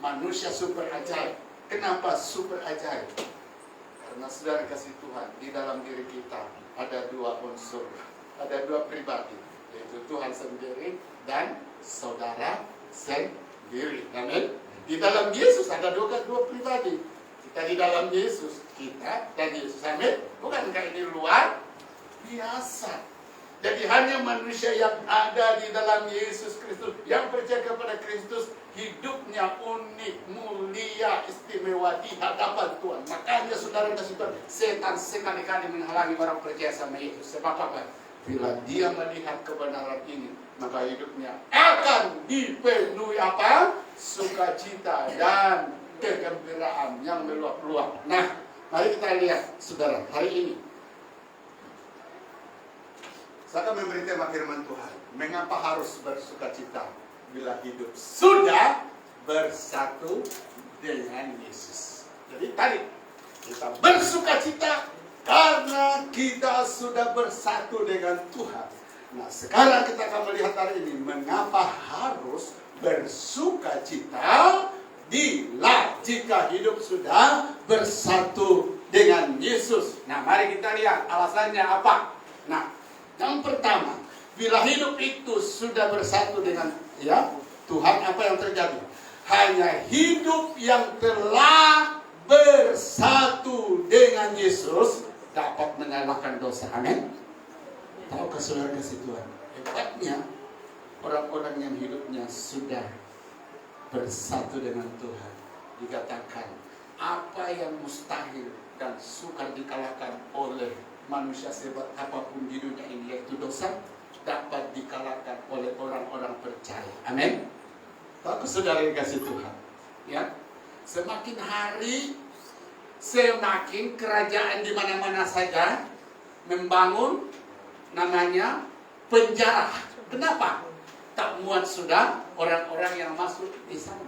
Manusia super ajaib. Kenapa super ajaib? Karena saudara kasih Tuhan, di dalam diri kita ada dua unsur, ada dua pribadi, yaitu Tuhan sendiri dan saudara sendiri. Amin. Di dalam Yesus ada dua pribadi. Kita di dalam Yesus, kita dan Yesus. Amin. Bukankah ini luar biasa? Jadi hanya manusia yang ada di dalam Yesus Kristus, yang percaya kepada Kristus, hidupnya unik, mulia, istimewa di hadapan Tuhan. Makanya saudara kasih Tuhan, setan sekali-kali menghalangi orang percaya sama Yesus. Sebab apa? Bila dia melihat kebenaran ini, maka hidupnya akan dipenuhi apa? sukacita dan kegembiraan yang meluap-luap. Nah, mari kita lihat, saudara, hari ini saya akan memberi tema firman Tuhan. Mengapa harus bersukacita bila hidup sudah bersatu dengan Yesus? Jadi tadi kita bersukacita karena kita sudah bersatu dengan Tuhan. Nah, sekarang kita akan melihat hari ini mengapa harus bersukacita bila jika hidup sudah bersatu dengan Yesus. Nah, mari kita lihat alasannya apa. Nah, yang pertama, bila hidup itu sudah bersatu dengan Tuhan, apa yang terjadi? Hanya hidup yang telah bersatu dengan Yesus dapat mengalahkan dosa. Amin. Tahukah saudara kasih Tuhan? Hebatnya orang-orang yang hidupnya sudah bersatu dengan Tuhan. Dikatakan apa yang mustahil dan sukar dikalahkan oleh manusia sehebat apapun di dunia ini, yaitu dosa, dapat dikalahkan oleh orang-orang percaya. Amin. Tahukah saudara yang kasih Tuhan? Ya, semakin hari semakin kerajaan di mana-mana saja membangun namanya penjara. Kenapa? Tak muat sudah orang-orang yang masuk di sana.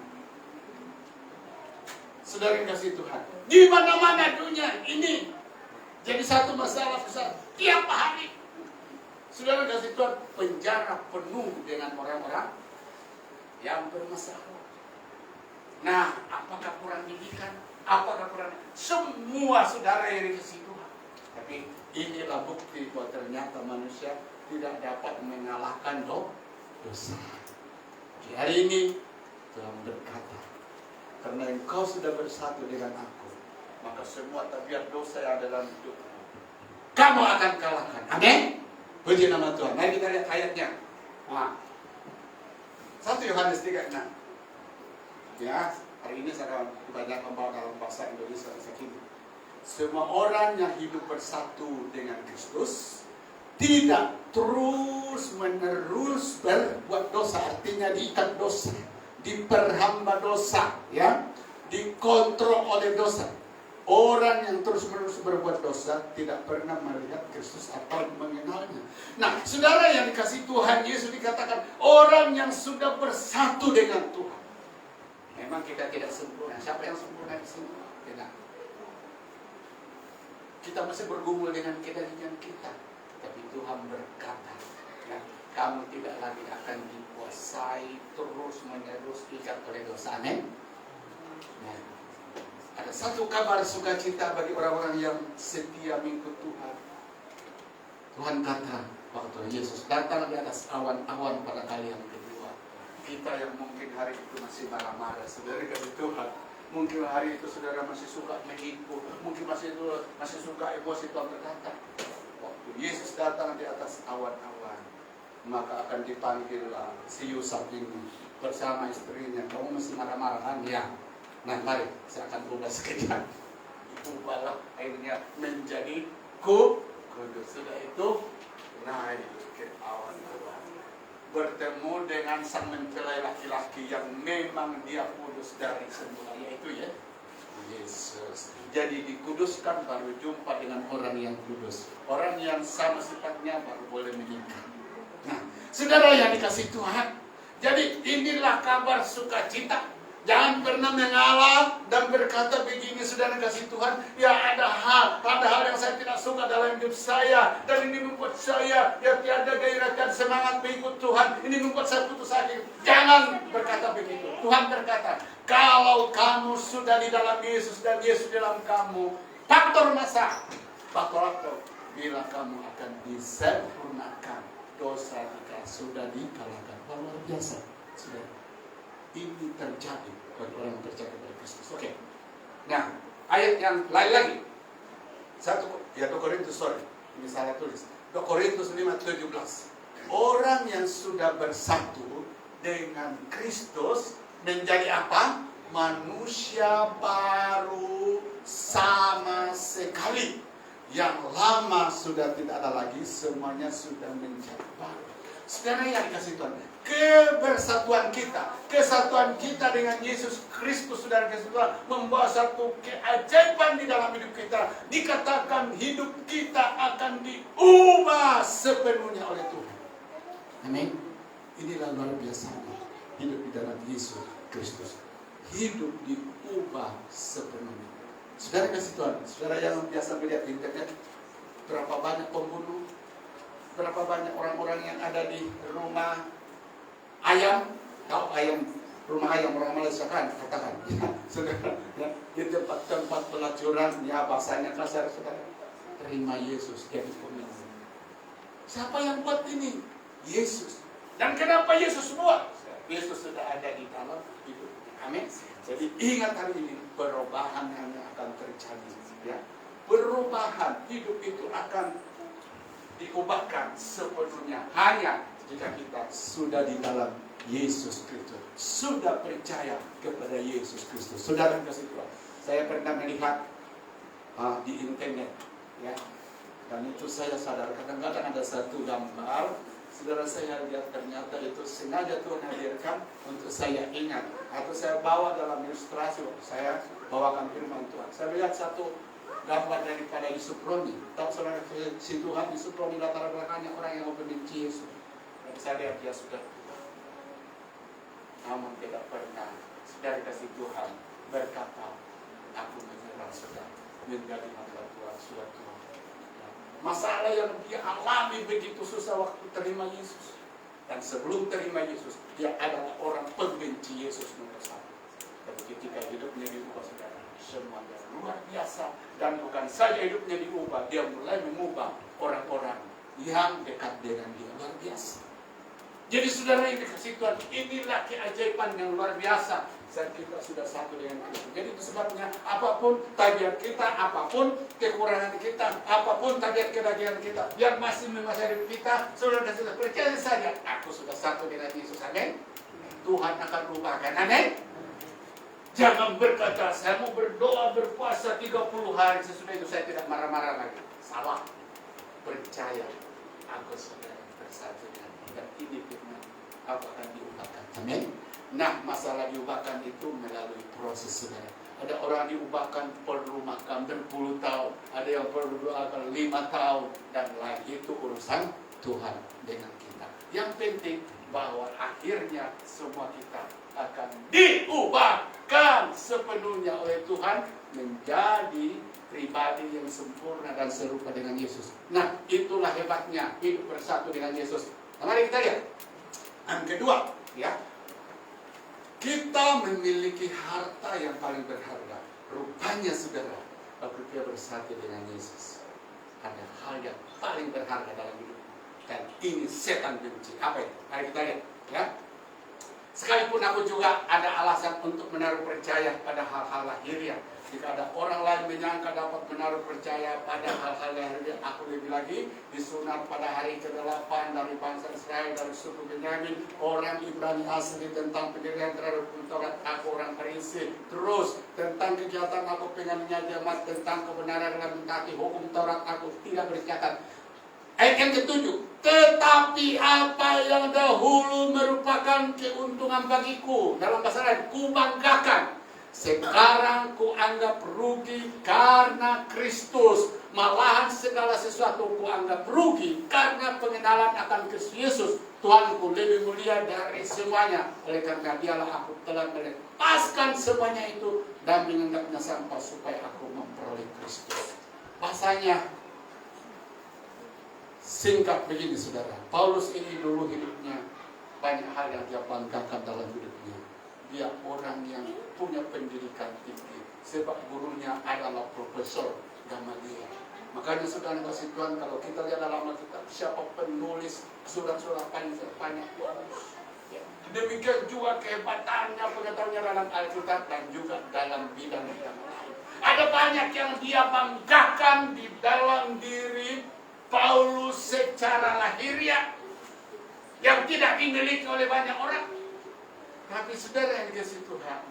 Saudara yang kasih Tuhan, di mana-mana dunia ini jadi satu masalah besar tiap hari. Saudara yang kasih Tuhan, penjara penuh dengan orang-orang yang bermasalah. Nah, apakah kurang didikan? Apakah kurang? Semua saudara yang dikasih Tuhan. Tapi inilah bukti bahwa ternyata manusia tidak dapat mengalahkan dosa. Di hari ini Tuhan berkata, karena engkau sudah bersatu dengan aku, maka semua tabiat dosa yang ada dalam hidupmu kamu akan kalahkan. Amin. Puji nama Tuhan. Mari kita lihat ayatnya. 1 Yohanes 3:6. Ya, hari ini saya akan dibacakan dalam bahasa Indonesia sekali. Semua orang yang hidup bersatu dengan Kristus tidak terus menerus berbuat dosa, artinya diikat dosa, diperhamba dosa, ya, dikontrol oleh dosa. Orang yang terus menerus berbuat dosa tidak pernah melihat Kristus atau mengenalnya. Nah, saudara yang dikasih Tuhan Yesus, dikatakan orang yang sudah bersatu dengan Tuhan. Memang kita tidak sempurna. Siapa yang sempurna di sini? Tidak. Kita masih bergumul dengan kedalian kita. Tapi Tuhan berkata, ya, kamu tidak lagi akan dikuasai terus menerus ikat oleh dosa. Amin. Nah, ada satu kabar sukacita bagi orang-orang yang setia mengikut Tuhan. Tuhan kata waktu Yesus datang di atas awan-awan pada kali yang kedua. Kita yang mungkin hari itu masih marah-marah, saudara kasih Tuhan. Mungkin hari itu saudara masih suka menipu, mungkin masih suka emosi. Tuhan berkata, waktu Yesus datang di atas awan-awan, maka akan dipanggil si Yusuf ini bersama istrinya. Kamu masih marah-marahan? Ya. Nah, mari saya akan ubah sekejap. Ubahlah akhirnya menjadi kudus. Sudah itu naik ke awan-awan, bertemu dengan sang mempelai laki-laki yang memang dia kudus dari semula, yaitu Yesus. Jadi dikuduskan baru jumpa dengan orang yang kudus. Orang yang sama sifatnya baru boleh menikah. Nah, saudara yang dikasih Tuhan, jadi inilah kabar sukacita. Jangan pernah mengalah dan berkata begini, saudara kasih Tuhan, ya ada hal yang saya tidak suka dalam hidup saya, dan ini membuat saya ya tiada gairah dan semangat mengikut Tuhan, ini membuat saya putus asa. Jangan berkata begitu. Tuhan berkata, kalau kamu sudah di dalam Yesus dan Yesus dalam kamu, faktor bila kamu akan disempurnakan, dosa jika sudah dikalahkan. Luar biasa, saudara. Ini terjadi bagi orang yang percaya kepada Kristus. Oke. Nah, ayat yang lain lagi. 2 Korintus, ini salah tulis. 2 Korintus 5:17. Orang yang sudah bersatu dengan Kristus menjadi apa? Manusia baru sama sekali. Yang lama sudah tidak ada lagi, semuanya sudah menjadi baru. Saudara yang dikasih Tuhan, kebersatuan kita, kesatuan kita dengan Yesus Kristus, saudara kasih Tuhan, membawa satu keajaiban di dalam hidup kita. Dikatakan hidup kita akan diubah sepenuhnya oleh Tuhan. Amin. Inilah luar biasanya hidup di dalam Yesus Kristus. Hidup diubah sepenuhnya. Saudara kasih Tuhan, saudara yang biasa melihat di internet, berapa banyak pembunuh, berapa banyak orang-orang yang ada di rumah ayam, tahu ayam, rumah ayam orang Malaysia kan, katakan, ya, saudara, ya, di tempat-tempat pelacuran, ya bahasanya kasar, saudara, terima Yesus jadi pemimpin. Siapa yang buat ini? Yesus. Dan kenapa Yesus buat? Yesus sudah ada di dalam hidup. Amin. Jadi ingat hari ini perubahan yang akan terjadi. Ya, perubahan hidup itu akan diubahkan sepenuhnya hanya jika kita sudah di dalam Yesus Kristus, sudah percaya kepada Yesus Kristus. Saudara kasih Tuhan, saya pernah melihat di internet, ya, dan itu saya sadar kadang-kadang ada satu gambar, saudara, saya lihat ternyata itu sengaja Tuhan hadirkan untuk saya ingat atau saya bawa dalam ilustrasi waktu saya bawakan firman Tuhan. Saya lihat satu gambar daripada Yusuf Roni. Tahu saudara si Tuhan Yusuf Roni latar belakangnya orang yang membenci Yesus. Dan saya lihat dia sudah tua, namun tidak pernah dari kasih Tuhan berkata, aku menyerah sudah menjadi hamba Tuhan suatu. Masalah yang dia alami begitu susah waktu terima Yesus. Dan sebelum terima Yesus, dia adalah orang pembenci Yesus nomor satu. Tapi ketika hidupnya diubah, saudara, semuanya luar biasa. Dan bukan saja hidupnya diubah, dia mulai mengubah orang-orang yang dekat dengan dia. Luar biasa. Jadi saudara yang dikasih Tuhan, inilah keajaiban yang luar biasa. Saat kita sudah satu dengan Kristus. Jadi itu sebabnya apapun tabiat kita, apapun kekurangan kita, apapun tabiat kedagingan kita, biar masih menguasai hidup kita, saudara sudah percaya saja, aku sudah satu dengan Yesus. Amin. Tuhan akan ubahkan. Amin. Jangan berkata, saya mau berdoa, berpuasa 30 hari, sesudah itu saya tidak marah-marah lagi. Salah. Percaya, aku sudah bersatu dengan dan ini firman, aku akan diubahkan. Amin. Nah, masalah diubahkan itu melalui proses, saudara. Ada orang diubahkan perlu makan berpuluh tahun, ada yang perlu doakan 5 tahun, dan lain itu urusan Tuhan dengan kita. Yang penting bahwa akhirnya semua kita akan diubahkan sepenuhnya oleh Tuhan menjadi pribadi yang sempurna dan serupa dengan Yesus. Nah, itulah hebatnya hidup bersatu dengan Yesus. Mari kita lihat. Yang kedua, ya. Kita memiliki harta yang paling berharga. Rupanya, saudara, waktu kita bersatu dengan Yesus, ada hal yang paling berharga dalam hidup. Dan ini setan benci. Apa itu? Mari kita lihat, ya. Sekalipun aku juga ada alasan untuk menaruh percaya pada hal-hal lahiriah. Jika ada orang lain menyangka dapat menaruh percaya pada hal-hal lahiriah, aku lebih lagi disunat pada hari ke-8 dari bangsa Israel, dari suku Benyamin, orang Ibrani asli, tentang pendirian terhadap Taurat, aku orang Farisi. Terus tentang kejahatan aku pengennya jemaat, tentang kebenaran dalam mentaati hukum Taurat aku tidak bercatat. Ayat yang ke-7, tetapi apa yang dahulu merupakan keuntungan bagiku, dalam bahasa lain, kubanggakan, sekarang kuanggap rugi karena Kristus. Malahan segala sesuatu kuanggap rugi karena pengenalan akan Kristus Yesus, Tuhanku lebih mulia dari semuanya. Oleh karena dialah aku telah melepaskan semuanya itu dan menganggapnya sampah supaya aku memperoleh Kristus. Bahasanya singkat begini, saudara. Paulus ini dulu hidupnya banyak hal yang dia banggakan dalam hidupnya. Dia orang yang punya pendidikan tinggi, sebab gurunya adalah Profesor Gamaliel. Makanya saudara kasih Tuhan, kalau kita lihat dalam Alkitab, siapa penulis surat-surat paling banyak Paulus. Ya. Demikian juga kehebatannya, pengetahuannya dalam Alkitab dan juga dalam bidang yang lain. Ada banyak yang dia banggakan di dalam diri Paulus secara lahiriah yang tidak dimiliki oleh banyak orang. Tapi saudara yang dikasih Tuhan,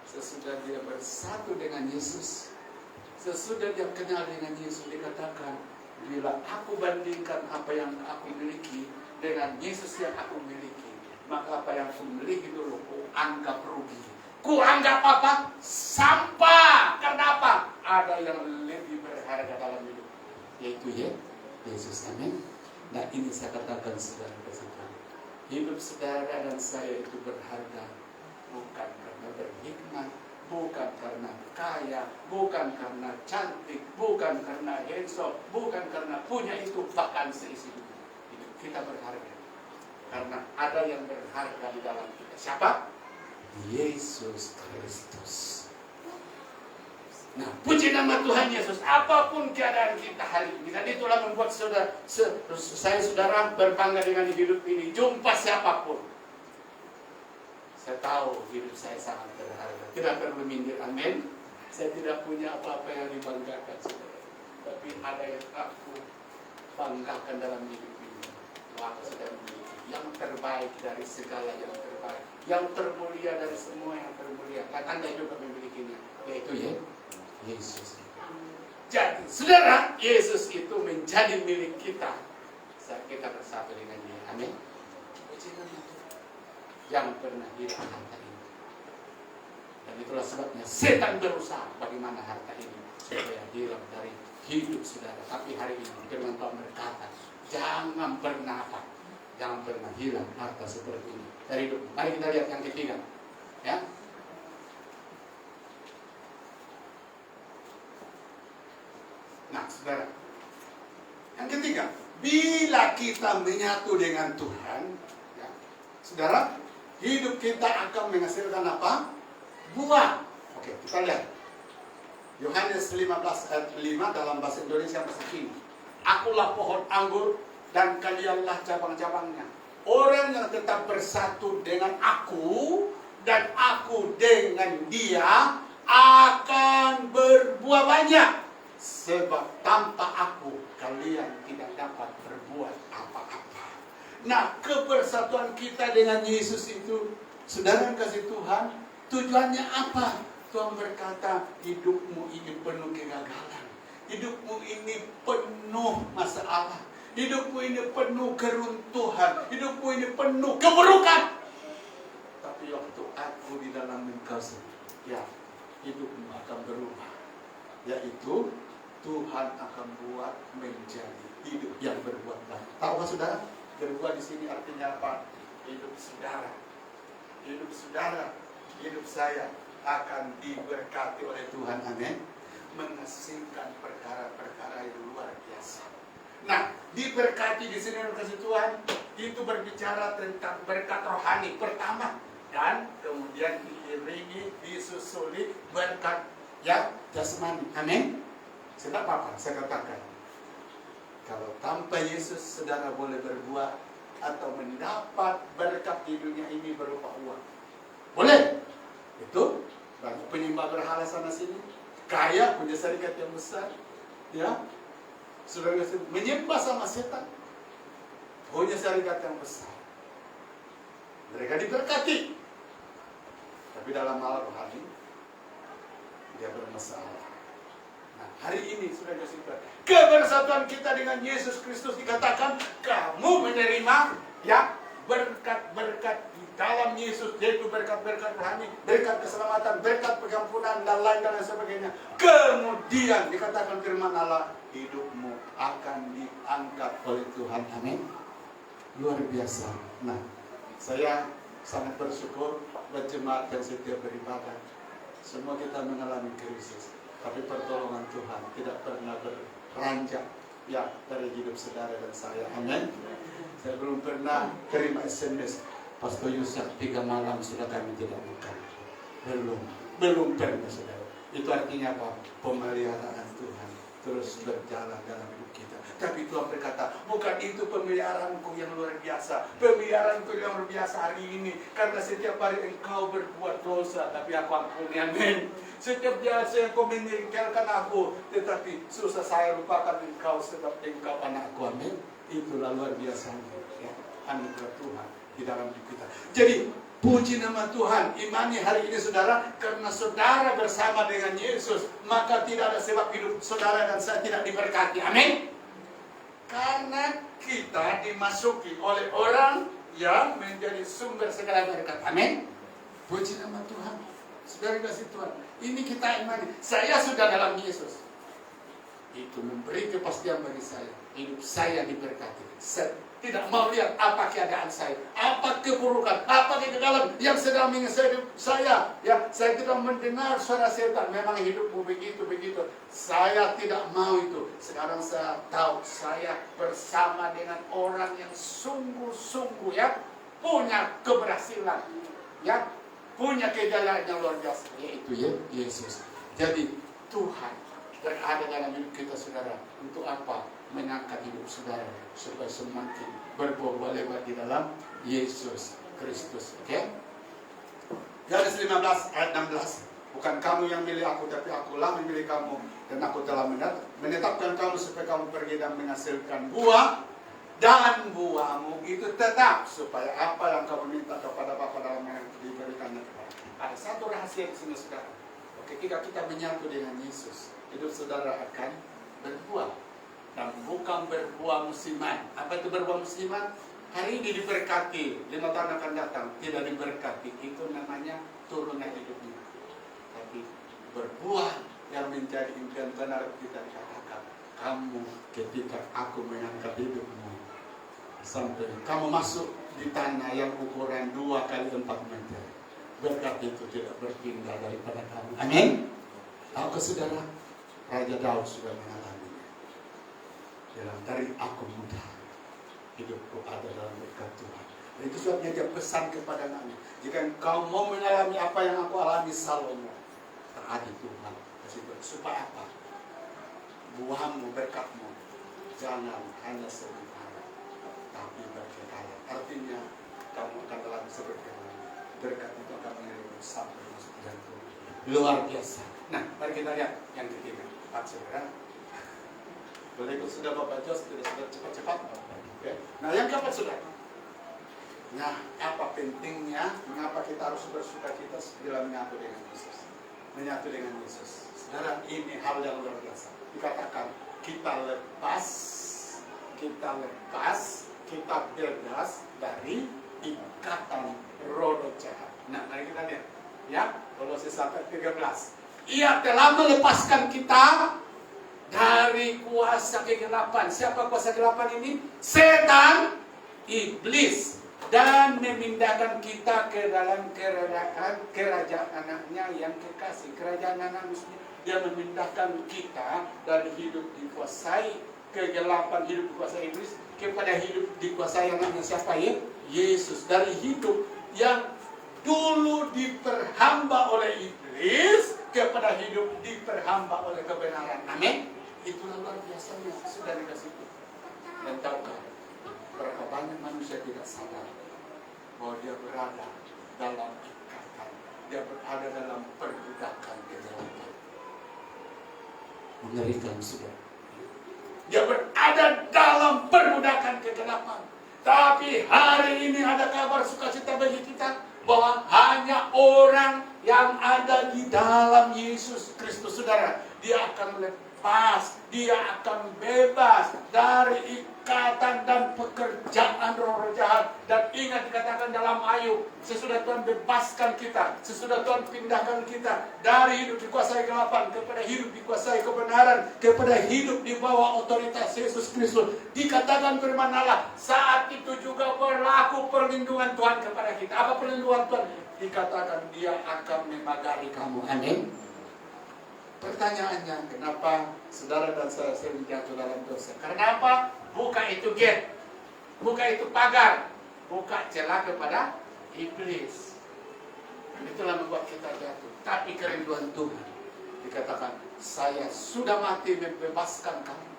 sesudah dia bersatu dengan Yesus, sesudah dia kenal dengan Yesus, dikatakan, bila aku bandingkan apa yang aku miliki dengan Yesus yang aku miliki, maka apa yang aku miliki dulu ku anggap rugi. Ku anggap apa? Sampah. Kenapa? Ada yang lebih berharga dalam hidup, yaitu Yesus. Amin. Nah, ini saya katakan saudara kesatuan. Hidup saudara dan saya itu berharga, bukan karena berhikmat, bukan karena kaya, bukan karena cantik, bukan karena handsome, bukan karena punya itu, bahkan seisi hidup. Hidup kita berharga karena ada yang berharga di dalam kita. Siapa? Yesus Kristus. Nah, puji nama Tuhan Yesus. Apapun keadaan kita hari ini, dan itulah membuat saya saudara berbangga dengan hidup ini. Jumpa siapapun, saya tahu hidup saya sangat berharga. Tidak perlu minder, amin. Saya tidak punya apa-apa yang dibanggakan, saudara. Tapi ada yang aku banggakan dalam hidup ini. Aku sudah memiliki yang terbaik dari segala yang terbaik, yang termulia dari semua yang termulia. Dan Anda juga memilikinya, yaitu Yesus. Jadi, saudara, Yesus itu menjadi milik kita saat kita bersatu dengan Dia. Amin. Yang pernah hilang harta ini. Dan itulah sebabnya setan berusaha bagaimana harta ini supaya hilang dari hidup saudara. Tapi hari ini firman Tuhan berkata, jangan pernah hilang harta seperti ini dari hidup. Mari kita lihat yang ketiga, ya. Nah, saudara, yang ketiga, bila kita menyatu dengan Tuhan, ya, saudara, hidup kita akan menghasilkan apa? Buah. Oke, kita lihat. Yohanes 15 ayat 5 dalam bahasa Indonesia masih kini. Akulah pohon anggur dan kalianlah cabang-cabangnya. Orang yang tetap bersatu dengan aku dan aku dengan dia akan berbuah banyak. Sebab tanpa aku kalian tidak dapat berbuat apa-apa. Nah, kebersatuan kita dengan Yesus itu, saudara kasih Tuhan, tujuannya apa? Tuhan berkata, hidupmu ini penuh kegagalan, hidupmu ini penuh masalah, hidupmu ini penuh keruntuhan, hidupmu ini penuh keburukan. Tapi waktu aku di dalam engkau, ya, hidupmu akan berubah, yaitu Tuhan akan buat menjadi hidup yang berbuah banyak. Tahu saudara? Berbuah di sini artinya apa? Hidup saudara, hidup saya akan diberkati oleh Tuhan. Amin. Menghasilkan perkara-perkara yang luar biasa. Nah, diberkati di sini kasih Tuhan itu berbicara tentang berkat rohani pertama, dan kemudian diiringi, disusuli berkat yang jasmani. Amin. Tidak apa-apa, saya katakan, kalau tanpa Yesus saudara boleh berbuat atau mendapat berkat di dunia ini berupa uang, boleh. Itu banyak penyembah berhala sana sini, kaya, punya syarikat yang besar, ya, saudara menyembah sama setan, punya syarikat yang besar, mereka diberkati, tapi dalam hal rohani dia bermasalah. Nah, hari ini sudah disebut kebersatuan kita dengan Yesus Kristus, dikatakan kamu menerima ya berkat-berkat di dalam Yesus, yaitu berkat-berkat rohani, berkat keselamatan, berkat pengampunan dan lain sebagainya. Kemudian dikatakan firman Allah, hidupmu akan diangkat oleh Tuhan. Amin. Luar biasa. Nah, saya sangat bersyukur berjemaat dan setiap beribadah. Semua kita mengalami krisis, tapi pertolongan Tuhan tidak pernah beranjak ya dari hidup saudara dan saya. Amin. Saya belum pernah terima SMS, Pastor Yusak 3 malam sudah kami tidak buka. Belum pernah saudara. Itu artinya apa? Pemeliharaan Tuhan terus berjalan dalam hidup kita. Tapi Tuhan berkata, bukan itu pemeliharaanku yang luar biasa. Pemeliharaanku yang luar biasa hari ini, karena setiap hari engkau berbuat dosa, tapi aku ampuni. Amin. Setiap jasa engkau meninggalkan aku, tetapi susah saya lupakan engkau sebab engkau anakku. Amin. Itulah luar biasa ya, anugerah Tuhan di dalam hidup kita. Jadi puji nama Tuhan, imani hari ini saudara, karena saudara bersama dengan Yesus, maka tidak ada sebab hidup saudara dan saya tidak diberkati. Amin. Karena kita dimasuki oleh orang yang menjadi sumber segala berkat. Amin. Puji nama Tuhan. Saudara kasih Tuhan, ini kita imani. Saya sudah dalam Yesus. Itu memberi kepastian bagi saya. Hidup saya diberkati. Saya tidak mau lihat apa keadaan saya, apa keburukan, apa kegagalan yang sedang mengintai saya. Ya, saya tidak mendengar suara setan. Memang hidupmu begitu. Saya tidak mau itu. Sekarang saya tahu saya bersama dengan orang yang sungguh-sungguh ya punya keberhasilan, ya punya kejayaan yang luar biasa, yaitu ya Yesus. Jadi Tuhan berada dalam hidup kita, saudara. Untuk apa? Mengangkat hidup saudara supaya semakin berbuah lebat di dalam Yesus Kristus. Oke? Yohanes 15 ayat 16. Bukan kamu yang milih aku, tapi akulah memilih kamu, dan aku telah menetapkan kamu supaya kamu pergi dan menghasilkan buah, dan buahmu itu tetap, supaya apa yang kamu minta kepada Bapa dalam nama diberikannya kepada. Ada satu rahasia di sini, saudara. Ketika kita menyatu dengan Yesus, hidup saudara akan berbuah. Dan bukan berbuah musiman. Apa itu berbuah musiman? Hari ini diberkati, 5 tahun akan datang tidak diberkati. Itu namanya turunnya hidupnya. Tapi berbuah yang menjadi impian benar kita dikatakan, kamu ketika aku mengangkat hidupmu sampai kamu masuk di tanah yang ukuran 2 kali 4 meter, berkat itu tidak berpindah daripada kamu. Amin. Tahu saudara, Raja Daud sudah mengalami. Dari aku muda, hidupku ada dalam berkat Tuhan. Dan itu sebabnya dia pesan kepada anaknya, jika engkau mau mengalami apa yang aku alami, Salomo, taati Tuhan. Supaya apa? Buahmu, berkatmu jangan hanya sementara, tapi berkekalan. Artinya kamu akan dalam seperti berkat itu akan mengirimmu sampai masuk jantung. Luar biasa. Nah, mari kita lihat yang ketiga. Saudara, boleh ikut sudah Bapak Jos, tidak sudah cepat-cepat. Okay. Nah, yang keempat sudah. Nah, apa pentingnya? Mengapa kita harus bersuka cita dalam menyatu dengan Yesus? Menyatu dengan Yesus. Saudara, ini hal yang luar biasa. Dikatakan kita lepas, kita bebas dari ikatan roh jahat. Nah, mari kita lihat. Ya, Kolose 1:13. Ia telah melepaskan kita dari kuasa kegelapan. Siapa kuasa kegelapan ini? Setan, iblis, dan memindahkan kita ke dalam kerajaan anaknya yang kekasih. Kerajaan anak maksudnya dia memindahkan kita dari hidup dikuasai kegelapan, hidup dikuasai iblis, kepada hidup dikuasai anaknya siapa ya? Yesus. Dari hidup yang dulu diperhamba oleh iblis kepada hidup diperhamba oleh kebenaran. Amin. Itulah luar biasanya sudah dikasih itu. Dan tahukah berapa banyak manusia tidak sadar bahwa dia berada dalam ikatan, dia berada dalam perbudakan kegelapan. Mengerikan sudah. Dia berada dalam perbudakan kegelapan. Tapi hari ini ada kabar sukacita bagi kita bahwa hanya orang yang ada di dalam Yesus Kristus, saudara, dia akan lepas, dia akan bebas dari ikatan dan pekerjaan roh-roh jahat. Dan ingat dikatakan dalam Ayub, sesudah Tuhan bebaskan kita, sesudah Tuhan pindahkan kita dari hidup dikuasai kegelapan kepada hidup dikuasai kebenaran, kepada hidup di bawah otoritas Yesus Kristus. Dikatakan firman Allah, saat itu juga berlaku perlindungan Tuhan kepada kita. Apa perlindungan Tuhan? Dikatakan dia akan memagari kamu. Amin. Pertanyaannya, kenapa saudara dan saya sering jatuh dalam dosa? Karena apa? Buka itu gate, buka itu pagar, buka celah kepada iblis. Itulah membuat kita jatuh. Tapi kerinduan Tuhan, dikatakan, saya sudah mati membebaskan kamu.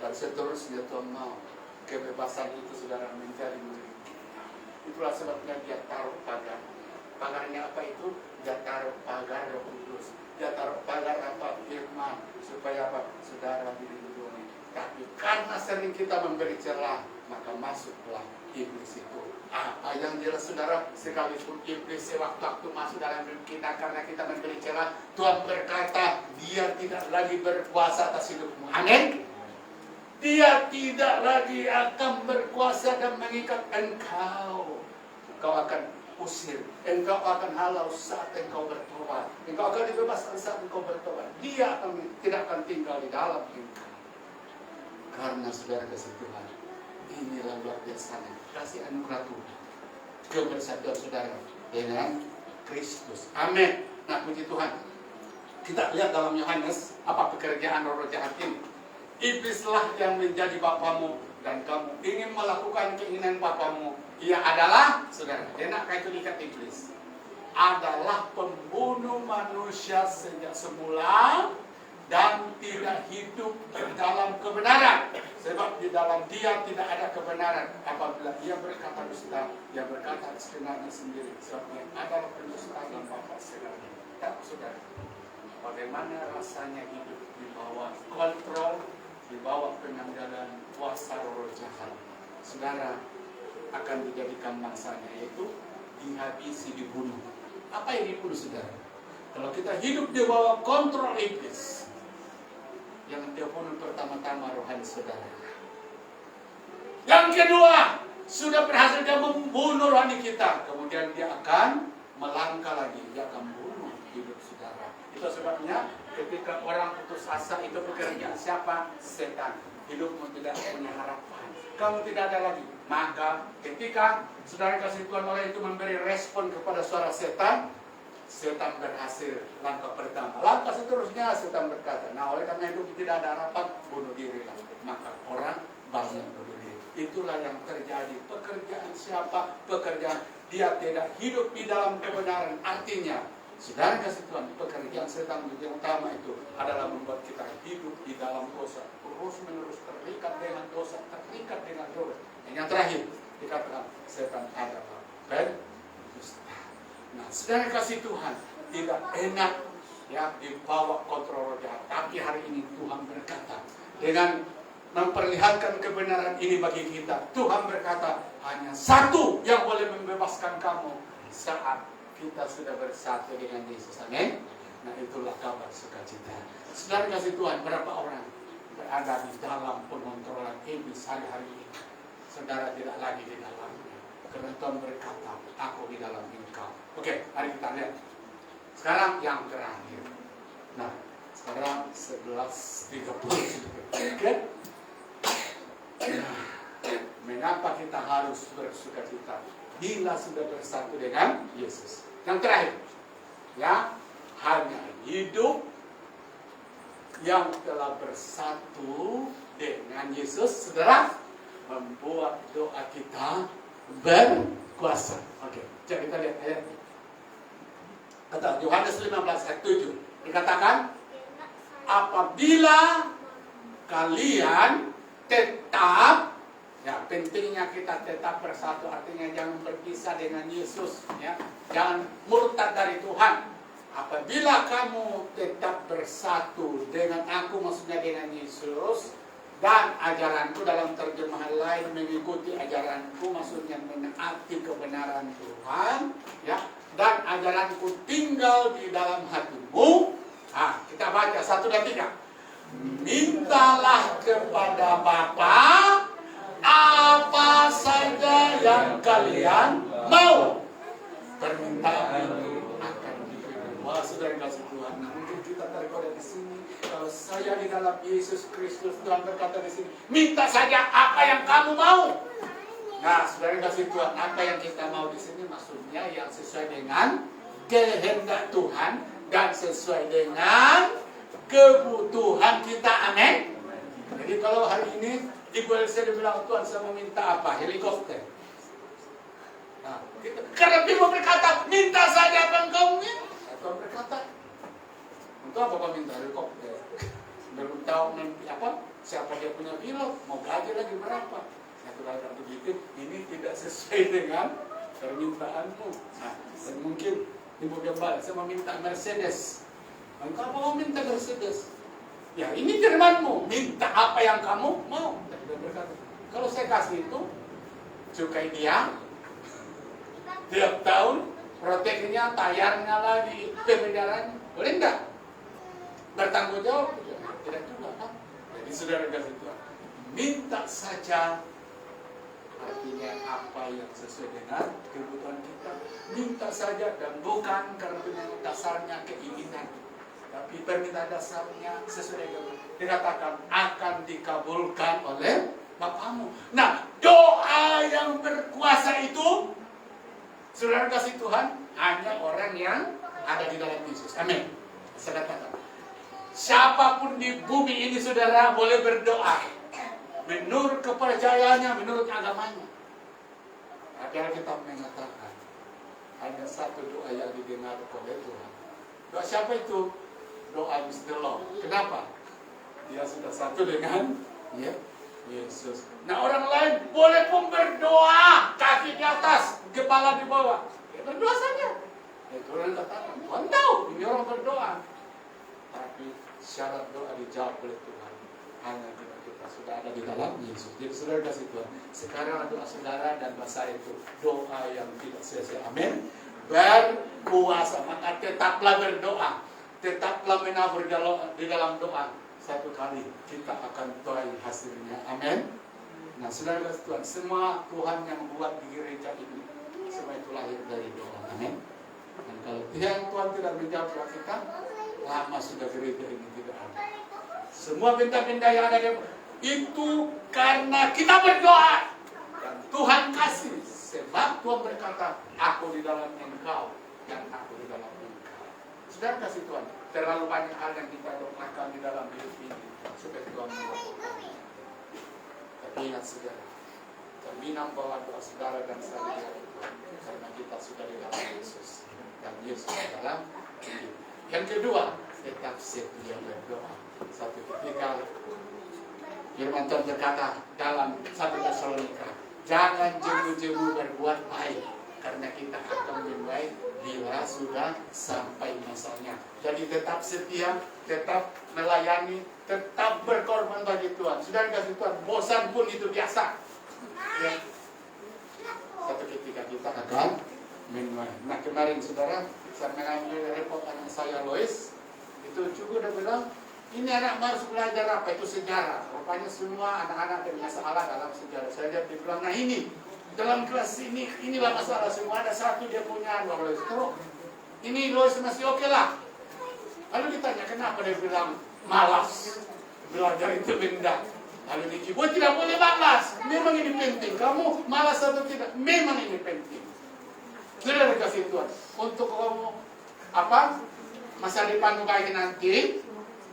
Dan seterusnya Tuhan mau kebebasan itu saudara menjadi milik kita. Itulah sebabnya dia taruh pagar. Pagarnya apa itu? Dia taruh pagar Roh Kudus. Dia taruh pagar apa? Firman. Supaya apa? Saudara dilindungi. Tapi karena sering kita memberi celah, maka masuklah iblis itu. Apa yang jelas saudara, sekalipun iblis sewaktu-waktu masuk dalam hidup kita karena kita memberi celah, Tuhan berkata dia tidak lagi berkuasa atas hidupmu. Amin. Dia tidak lagi akan berkuasa dan mengikat engkau. Engkau akan usir, engkau akan halau saat engkau bertobat. Engkau akan dibebaskan saat engkau bertobat. Dia tidak akan tinggal di dalam engkau. Karena saudara kasih Tuhan, inilah luar biasa kasih anugerah Tuhan. Kebersatuan saudara dengan Kristus. Amin. Nah, puji Tuhan. Kita lihat dalam Yohanes apa pekerjaan roh jahat ini. Iblislah yang menjadi bapamu dan kamu ingin melakukan keinginan bapamu. Ia adalah, saudara, enak itu ikat iblis. Adalah pembunuh manusia sejak semula dan tidak hidup di dalam kebenaran. Sebab di dalam dia tidak ada kebenaran. Apabila ia berkata dusta, ia berkata sebenarnya sendiri. Sebab ia adalah pendusta dan bapa sebenarnya. Tak, saudara. Bagaimana rasanya hidup di bawah kontrol, di bawah penanggalan kuasa roh jahat. Saudara akan dijadikan mangsanya, yaitu dihabisi, dibunuh. Apa yang dibunuh, saudara? Kalau kita hidup di bawah kontrol iblis, yang dia bunuh pertama-tama rohani saudara. Yang kedua, sudah berhasil dia membunuh rohani kita, kemudian dia akan melangkah lagi, dia akan bunuh hidup saudara. Itu sebabnya ketika orang putus asa itu bekerja siapa? Setan. Hidupmu tidak punya harapan, kamu tidak ada lagi. Maka ketika saudara kasih Tuhan orang itu memberi respon kepada suara setan, setan berhasil langkah pertama. Langkah seterusnya setan berkata, nah oleh karena itu tidak ada harapan, bunuh diri lah. Maka orang banyak bunuh diri. Itulah yang terjadi. Pekerjaan siapa? Pekerjaan dia tidak hidup di dalam kebenaran. Artinya saudara kasih Tuhan, pekerjaan setan yang utama itu adalah membuat kita hidup di dalam dosa, terus menerus terikat dengan dosa, terikat dengan dosa. Yang terakhir dikatakan setan adalah pendusta. Nah, saudara kasih Tuhan, tidak enak ya dibawa kontrol roh jahat. Tapi hari ini Tuhan berkata dengan memperlihatkan kebenaran ini bagi kita. Tuhan berkata hanya satu yang boleh membebaskan kamu saat kita sudah bersatu dengan Yesus. Amin. Nah, itulah kabar sukacita. Saudara kasih Tuhan, berapa orang berada di dalam pengontrolan iblis hari-hari ini? Saudara tidak lagi di dalamnya. Karena Tuhan berkata, aku di dalam engkau. Oke, mari kita lihat. Sekarang yang terakhir. Nah, sekarang 11:30. Oke. Nah, mengapa kita harus bersukacita? Bila sudah bersatu dengan Yesus. Yang terakhir, ya, hanya hidup yang telah bersatu dengan Yesus, saudara, membuat doa kita berkuasa. Oke, coba kita lihat ayat. Kata Yohanes 15 ayat 7 dikatakan, apabila kalian tetap, ya, pentingnya kita tetap bersatu, artinya jangan berpisah dengan Yesus, ya. Jangan murtad dari Tuhan. Apabila kamu tetap bersatu dengan aku, maksudnya dengan Yesus, dan ajaranku, dalam terjemahan lain mengikuti ajaranku, maksudnya menaati kebenaran Tuhan, ya, dan ajaranku tinggal di dalam hatimu. Nah, kita baca 1 dan 3. Mintalah kepada Bapa apa saja yang kalian mau, permintaan itu akan diberi. Wah, saudara kasih Tuhan, mungkin kita tergoda di sini. Kalau saya di dalam Yesus Kristus, Tuhan berkata di sini, minta saja apa yang kamu mau. Nah, saudara kasih Tuhan, apa yang kita mau di sini maksudnya yang sesuai dengan kehendak Tuhan dan sesuai dengan kebutuhan kita. Amin. Jadi kalau hari ini Ibu Elsa bilang, Tuhan saya mau minta apa? Helikopter. Nah, karena Ibu berkata, minta saja apa yang kau minta. Tuhan berkata, untuk apa kau minta helikopter? Belum tahu nanti apa? Siapa dia punya pilot? Mau gaji lagi berapa? Saya katakan begitu, ini tidak sesuai dengan permintaanmu. Nah, dan mungkin Ibu Gembala, saya mau minta Mercedes. Engkau mau minta Mercedes? Ya, ini firman-Mu, minta apa yang kamu mau. Dan berkata, kalau saya kasih itu, cukai dia, tiap tahun, proteknya, tayarnya lagi, pemeliharaan, boleh enggak? Bertanggung jawab? Tidak juga kan? Jadi saudara kasih Tuhan, minta saja. Artinya apa yang sesuai dengan kebutuhan kita, minta saja, dan bukan karena dasarnya keinginan, tapi permintaan dasarnya sesuai dengan dikatakan akan dikabulkan oleh Bapamu. Nah, doa yang berkuasa itu, saudara kasih Tuhan, hanya orang yang ada di dalam Yesus. Amin. Saya katakan, siapapun di bumi ini saudara boleh berdoa menurut kepercayaannya, menurut agamanya. Agar kita mengatakan hanya satu doa yang didengar oleh Tuhan. Doa siapa itu? Doa Mr. Lord. Kenapa? Dia sudah satu dengan Yesus. Nah, orang lain boleh pun berdoa, kaki di atas, kepala di bawah. Ya, berdoa saja. Tuhan katakan, Tuhan tahu ini orang berdoa. Tapi syarat doa dijawab oleh Tuhan hanya bila kita sudah ada di dalam Yesus. Jadi saudara kasih Tuhan, sekarang doa saudara dan bahasa itu doa yang tidak sia-sia. Amin. Berkuasa, maka tetaplah berdoa, tetaplah menabur di dalam doa. Satu kali kita akan tuai hasilnya. Amin. Nah, saudara kasih Tuhan, semua Tuhan yang buat di gereja ini, semua itu lahir dari doa. Amin. Dan kalau Tuhan tidak menjawab doa kita, lama sudah gereja ini tidak ada. Semua benda-benda yang ada itu karena kita berdoa dan Tuhan kasih. Sebab Tuhan berkata, aku di dalam engkau dan aku di dalam engkau. Sudah kasih Tuhan, terlalu banyak hal yang kita doakan di dalam hidup ini supaya Tuhan memberkati. Tapi ingat saudara, terminam bahwa doa saudara dan saya karena kita sudah di dalam Yesus dan Yesus di dalam hidup. Yang kedua, tetap setia berdoa. Satu ketika firman Tuhan berkata dalam 1 Tesalonika, jangan jemu-jemu berbuat baik karena kita akan menuai bila sudah sampai masanya. Jadi tetap setia, tetap melayani, tetap berkorban bagi Tuhan. Sudah kasih Tuhan, bosan pun itu biasa. Ya. Satu ketika kita akan menuai. Nah, kemarin saudara, saya mengambil report anak saya Lois, itu juga udah bilang, ini anak harus belajar apa itu sejarah. Rupanya semua anak-anak ada masalah dalam sejarah. Saya lihat dia bilang, nah ini dalam kelas ini inilah masalah semua. Ada satu dia punya dua Lois. Terus ini Lois masih oke lah. Lalu ditanya kenapa, dia bilang malas belajar itu benda. Lalu dijawab, tidak boleh malas. Memang ini penting. Kamu malas atau tidak? Memang ini penting. Sudah dikasih Tuhan untuk kamu apa? Masa depan baik nanti,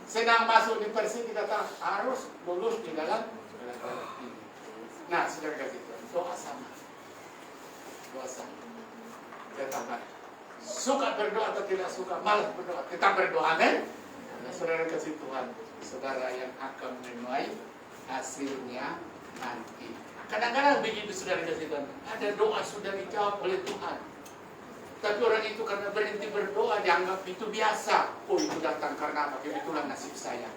senang masuk di Persib, kita harus lulus di dalam ini. Nah, sudah kasih Tuhan, doa sama. Doa sama. Tetap suka berdoa atau tidak suka, malas berdoa, tetap berdoa, amin. Nah, saudara kasih Tuhan, saudara yang akan menuai hasilnya nanti. Kadang-kadang begitu saudara kasih Tuhan, ada doa sudah dijawab oleh Tuhan. Tapi orang itu karena berhenti berdoa dianggap itu biasa. Oh, itu datang karena apa? Kebetulan nasib saya.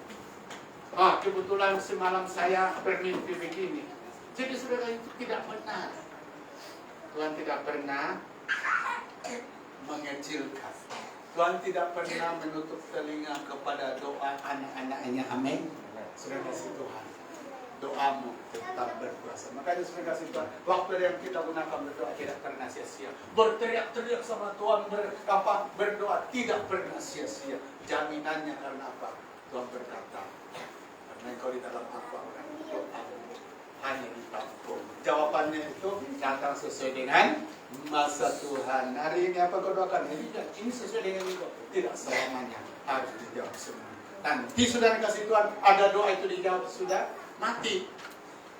Kebetulan semalam saya bermimpi begini. Jadi saudara itu tidak benar. Tuhan tidak pernah mengecilkan. Tuhan tidak pernah menutup telinga kepada doa anak-anaknya. Amin. Saudara kasih Tuhan, doamu tetap berkuasa. Makanya sudah kasih Tuhan, waktu yang kita gunakan berdoa tidak pernah sia-sia. Berteriak-teriak sama Tuhan, berdoa tidak pernah sia-sia. Jaminannya karena apa? Tuhan berkata, karena engkau di dalam aku akan doamu hanya ditampung. Jawabannya itu datang sesuai dengan masa Tuhan. Hari ini apa kau doakan? Ini sesuai dengan itu. Tidak selamanya harus dijawab semua. Nanti sudah kasih Tuhan, ada doa itu dijawab sudah mati.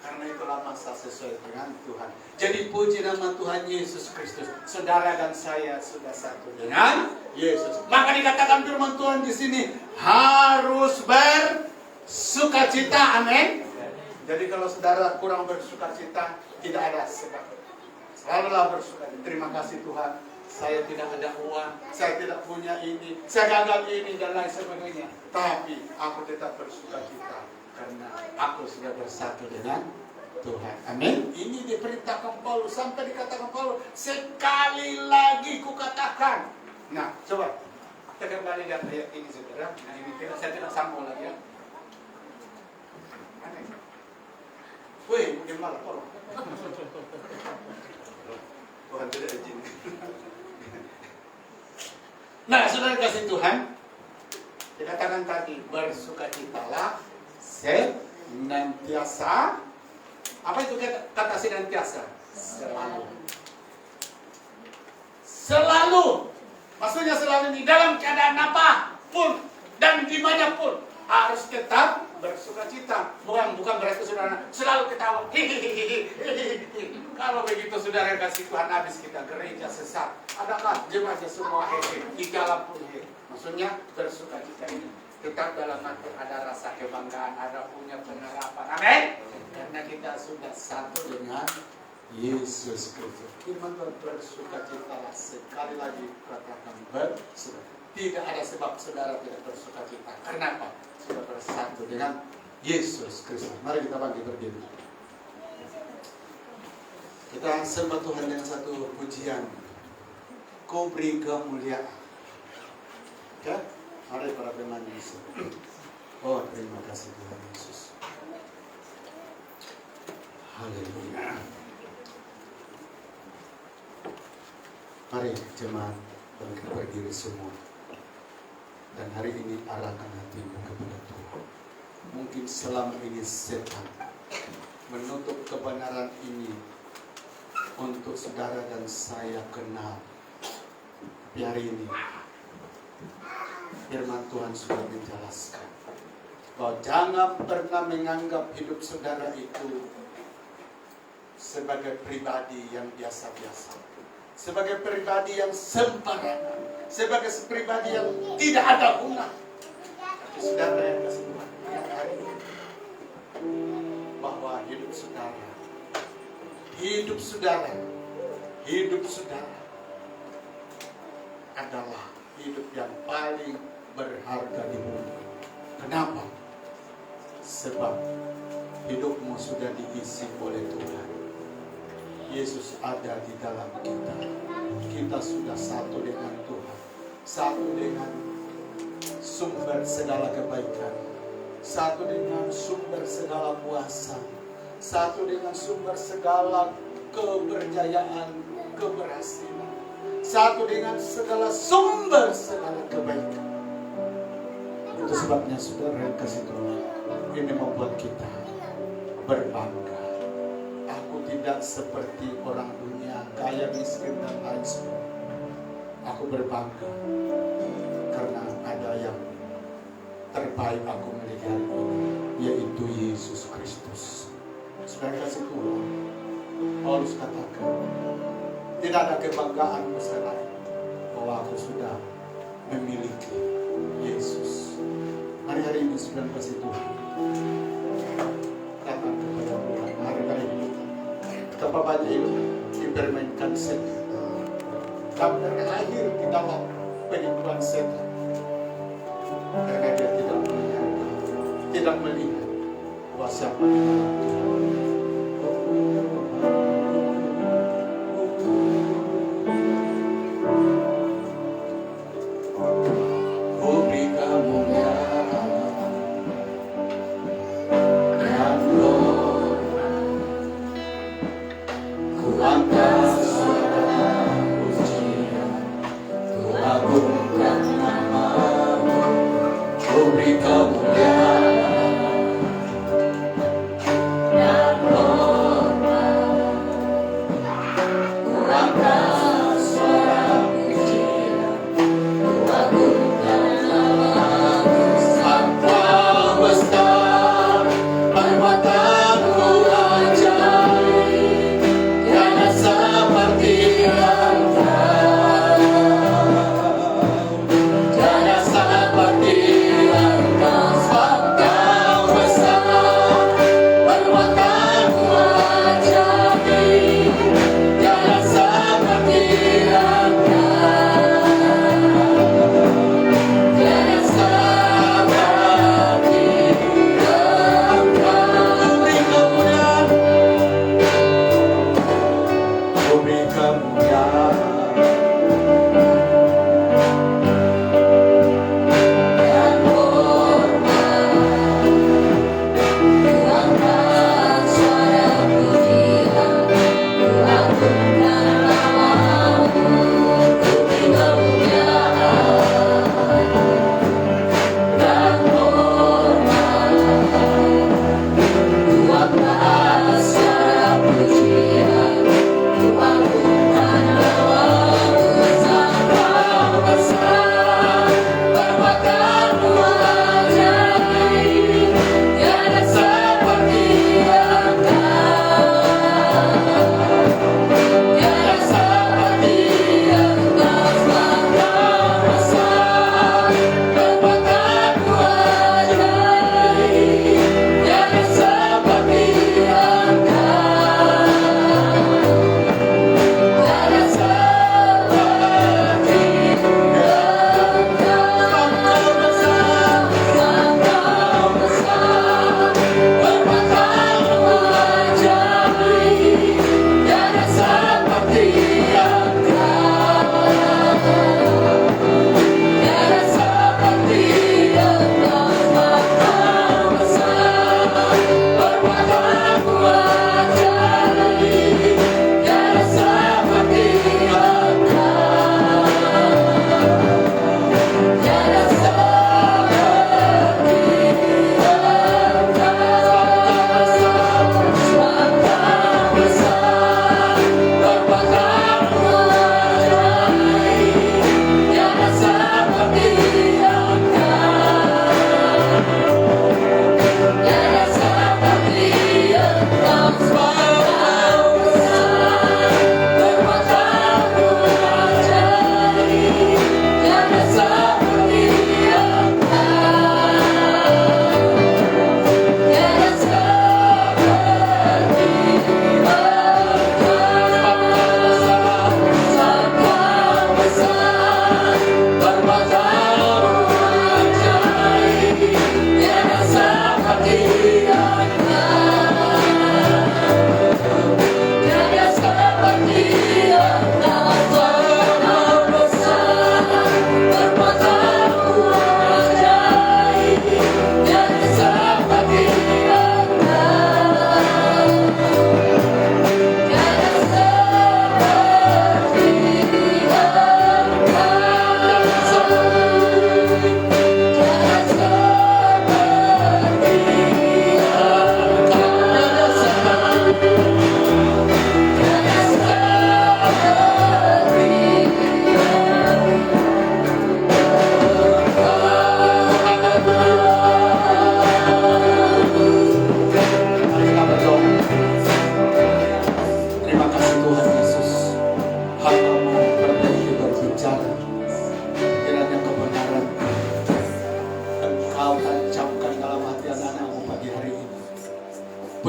Karena itulah masa sesuai dengan Tuhan. Jadi puji nama Tuhan Yesus Kristus. Saudara dan saya sudah satu dengan Yesus. Maka dikatakan firman Tuhan di sini harus bersukacita. Amin. Jadi kalau saudara kurang bersukacita, tidak ada sebab. Selalulah bersukacita. Terima kasih Tuhan. Saya tidak ada uang, saya tidak punya ini, saya gagal ini dan lain sebagainya. Tapi aku tetap bersukacita karena aku sudah bersatu dengan Tuhan. Amin. Ini diperintahkan Paulus, sampai dikatakan Paulus, sekali lagi kukatakan. Nah, coba kita kembali lihat ayat ini saudara. Nah, ini saya tidak sambung lagi ya. Woi, mungkin malah tolong. Tuhan tidak izin. Nah, saudara kasih Tuhan, dikatakan tadi bersukacitalah senantiasa. Apa itu kata senantiasa? Selalu. Selalu. Maksudnya selalu di dalam keadaan apa pun dan dimanapun harus tetap bersukacita. Bukan berarti saudara selalu ketawa. Kalau begitu saudara kasih Tuhan, habis kita gereja sesat. Adakah jemaatnya semua hehe? 30 hehe. Maksudnya bersukacita ini tetap dalam hati ada rasa kebanggaan, ada punya pengharapan. Amin. Karena kita sudah satu dengan Yesus Kristus. Firman Tuhan, bersukacitalah. Sekali lagi katakan bersukacita. Tidak ada sebab saudara tidak bersukacita. Kenapa? Sudah bersatu dengan Yesus Kristus. Mari kita bangkit berdiri. Kita sembah Tuhan dengan satu pujian. Kau beri kemuliaan. Ya, mari para pemain Yesus. Oh, terima kasih Tuhan Yesus. Haleluya. Mari jemaat bangkit berdiri semua. Dan hari ini arahkan hatimu kepada Tuhan. Mungkin selama ini setan menutup kebenaran ini untuk saudara dan saya kenal. Tapi hari ini firman Tuhan sudah menjelaskan bahwa jangan pernah menganggap hidup saudara itu sebagai pribadi yang biasa-biasa, sebagai pribadi yang sembarangan, sebagai pribadi yang tidak ada guna. Tapi saudara yang kasih Tuhan, yang hari ini bahwa hidup saudara adalah hidup yang paling berharga di bumi. Kenapa? Sebab hidupmu sudah diisi oleh Tuhan. Yesus ada di dalam kita. Kita sudah satu dengan Tuhan, satu dengan sumber segala kebaikan, satu dengan sumber segala kuasa, satu dengan sumber segala keberjayaan, keberhasilan, satu dengan segala sumber segala kebaikan. Itu sebabnya saudara yang kasih Tuhan, ini membuat kita berbangga. Aku tidak seperti orang dunia, kaya, miskin, dan lain sebagainya. Aku berbangga karena ada yang terbaik aku miliki hari ini, yaitu Yesus Kristus. Saudara kasih Tuhan, Paulus katakan, tidak ada kebanggaan besar lain bahwa aku sudah memiliki Yesus. Hari-hari ini sudah kasih Tuhan, datang kepada Tuhan. Hari-hari ini betapa banyak hidup dipermainkan setan, dan terlahir di dalam penipuan setan, karena dia tidak melihat bahwa siapa Nah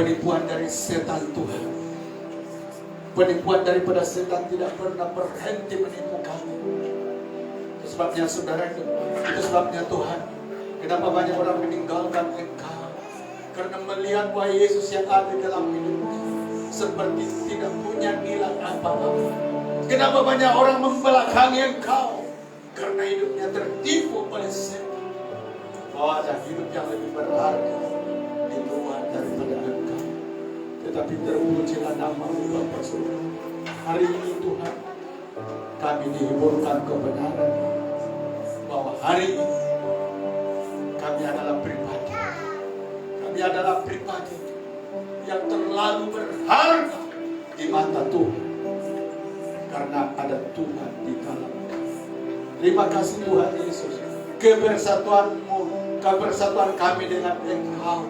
Penipuan dari setan Tuhan, penipuan daripada setan tidak pernah berhenti menipu kami. Itu sebabnya saudara, itu sebabnya Tuhan, kenapa banyak orang meninggalkan Engkau? Karena melihat bahwa Yesus yang ada dalam hidupnya seperti tidak punya nilai apa-apa. Kenapa banyak orang membelakangi Engkau? Karena hidupnya tertipu oleh setan. Bahwa ada hidup yang lebih berharga di luar daripada Engkau. Tetapi terpujilah nama-Mu Bapa Surga. Hari ini Tuhan, kami dihiburkan kebenaran bahwa hari ini kami adalah pribadi. Kami adalah pribadi yang terlalu berharga di mata Tuhan. Karena ada Tuhan di dalam kami. Terima kasih Tuhan Yesus. Kebersatuan-Mu, kebersatuan kami dengan Engkau,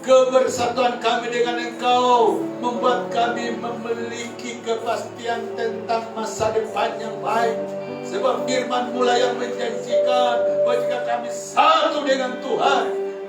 kebersatuan kami dengan Engkau membuat kami memiliki kepastian tentang masa depan yang baik. Sebab firman-Mu lah yang menjanjikan bahwa jika kami satu dengan Tuhan,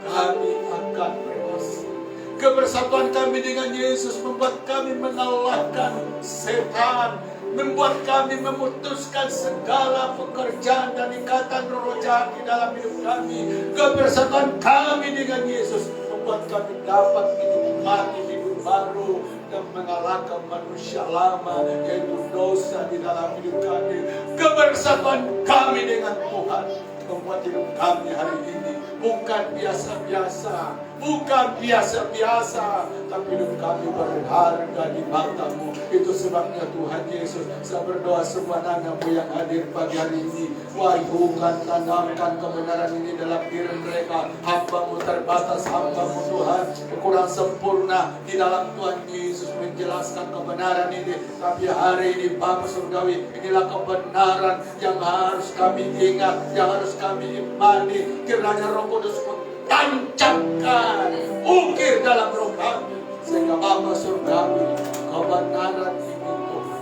kami akan berhasil. Kebersatuan kami dengan Yesus membuat kami mengalahkan setan, membuat kami memutuskan segala pekerjaan dan ikatan roh jahat di dalam hidup kami. Kebersatuan kami dengan Yesus membuat kami dapat menikmati hidup baru dan mengalahkan manusia lama, yaitu dosa di dalam hidup kami. Kebersatuan kami dengan Tuhan membuat hidup kami hari ini bukan biasa-biasa, bukan biasa-biasa, tapi hidup kami berharga di mata-Mu. Itu sebabnya Tuhan Yesus, saya berdoa semua anak-Mu yang hadir pagi hari ini, wahyukan, tanamkan kebenaran ini dalam diri mereka. Hamba-Mu terbatas, hamba-Mu Tuhan kurang sempurna di dalam Tuhan Yesus menjelaskan kebenaran ini. Tapi hari ini Bapa Surgawi, inilah kebenaran yang harus kami ingat, yang harus kami imani. Kiranya Roh Kudus tancapkan, ukir dalam roh kami, sehingga Bapa Surgawi, kebenaran ini Tuhan,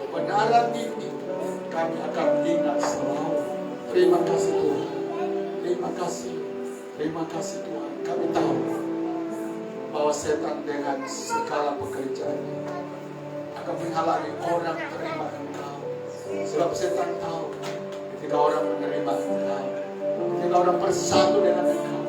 kebenaran ini kami akan ingat selalu. Terima kasih Tuhan, terima kasih Tuhan. Kami tahu bahwa setan dengan segala pekerjaannya akan menghalangi orang terima Engkau. Sebab setan tahu ketika orang menerima Engkau, ketika orang bersatu dengan Engkau,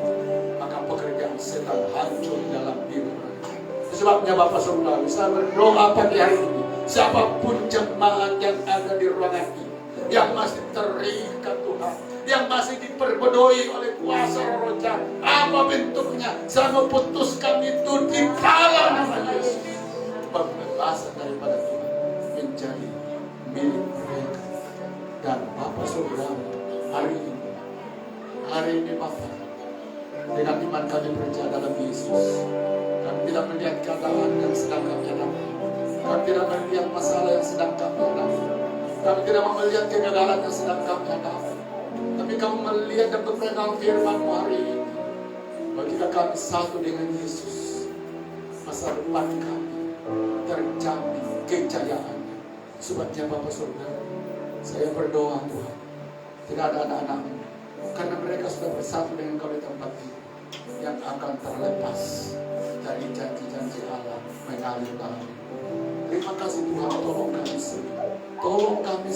maka pekerjaan setan hancur dalam diri mereka. Sebabnya Bapak Surgawi, saya berdoa pagi hari ini, siapapun jemaat yang ada di ruangan ini, yang masih terikat Tuhan, yang masih diperbodohi oleh kuasa roh jahat, apa bentuknya, saya memutuskan itu di dalam nama Yesus. Pembebasan daripada Tuhan menjadi milik mereka. Dan Bapak Surgawi, hari ini Bapak, dengan iman kami percaya dalam Yesus, kami tidak melihat keadaan yang sedang kami hadapi, kami tidak melihat masalah yang sedang kami hadapi, kami tidak melihat kegagalan yang sedang kami hadapi, tapi kami melihat dan berpegang firman-Mu hari ini, bahwa jika kami satu dengan Yesus, masa depan kami terjamin kejayaannya. Sebabnya Bapak Surga, saya berdoa Tuhan, tidak ada anak-anak-Mu, karena mereka sudah bersatu dengan Kau di tempat ini, yang akan terlepas dari janji-janji Allah mengalir dalam hidup. Terima kasih Tuhan, tolong kami semua, tolong kami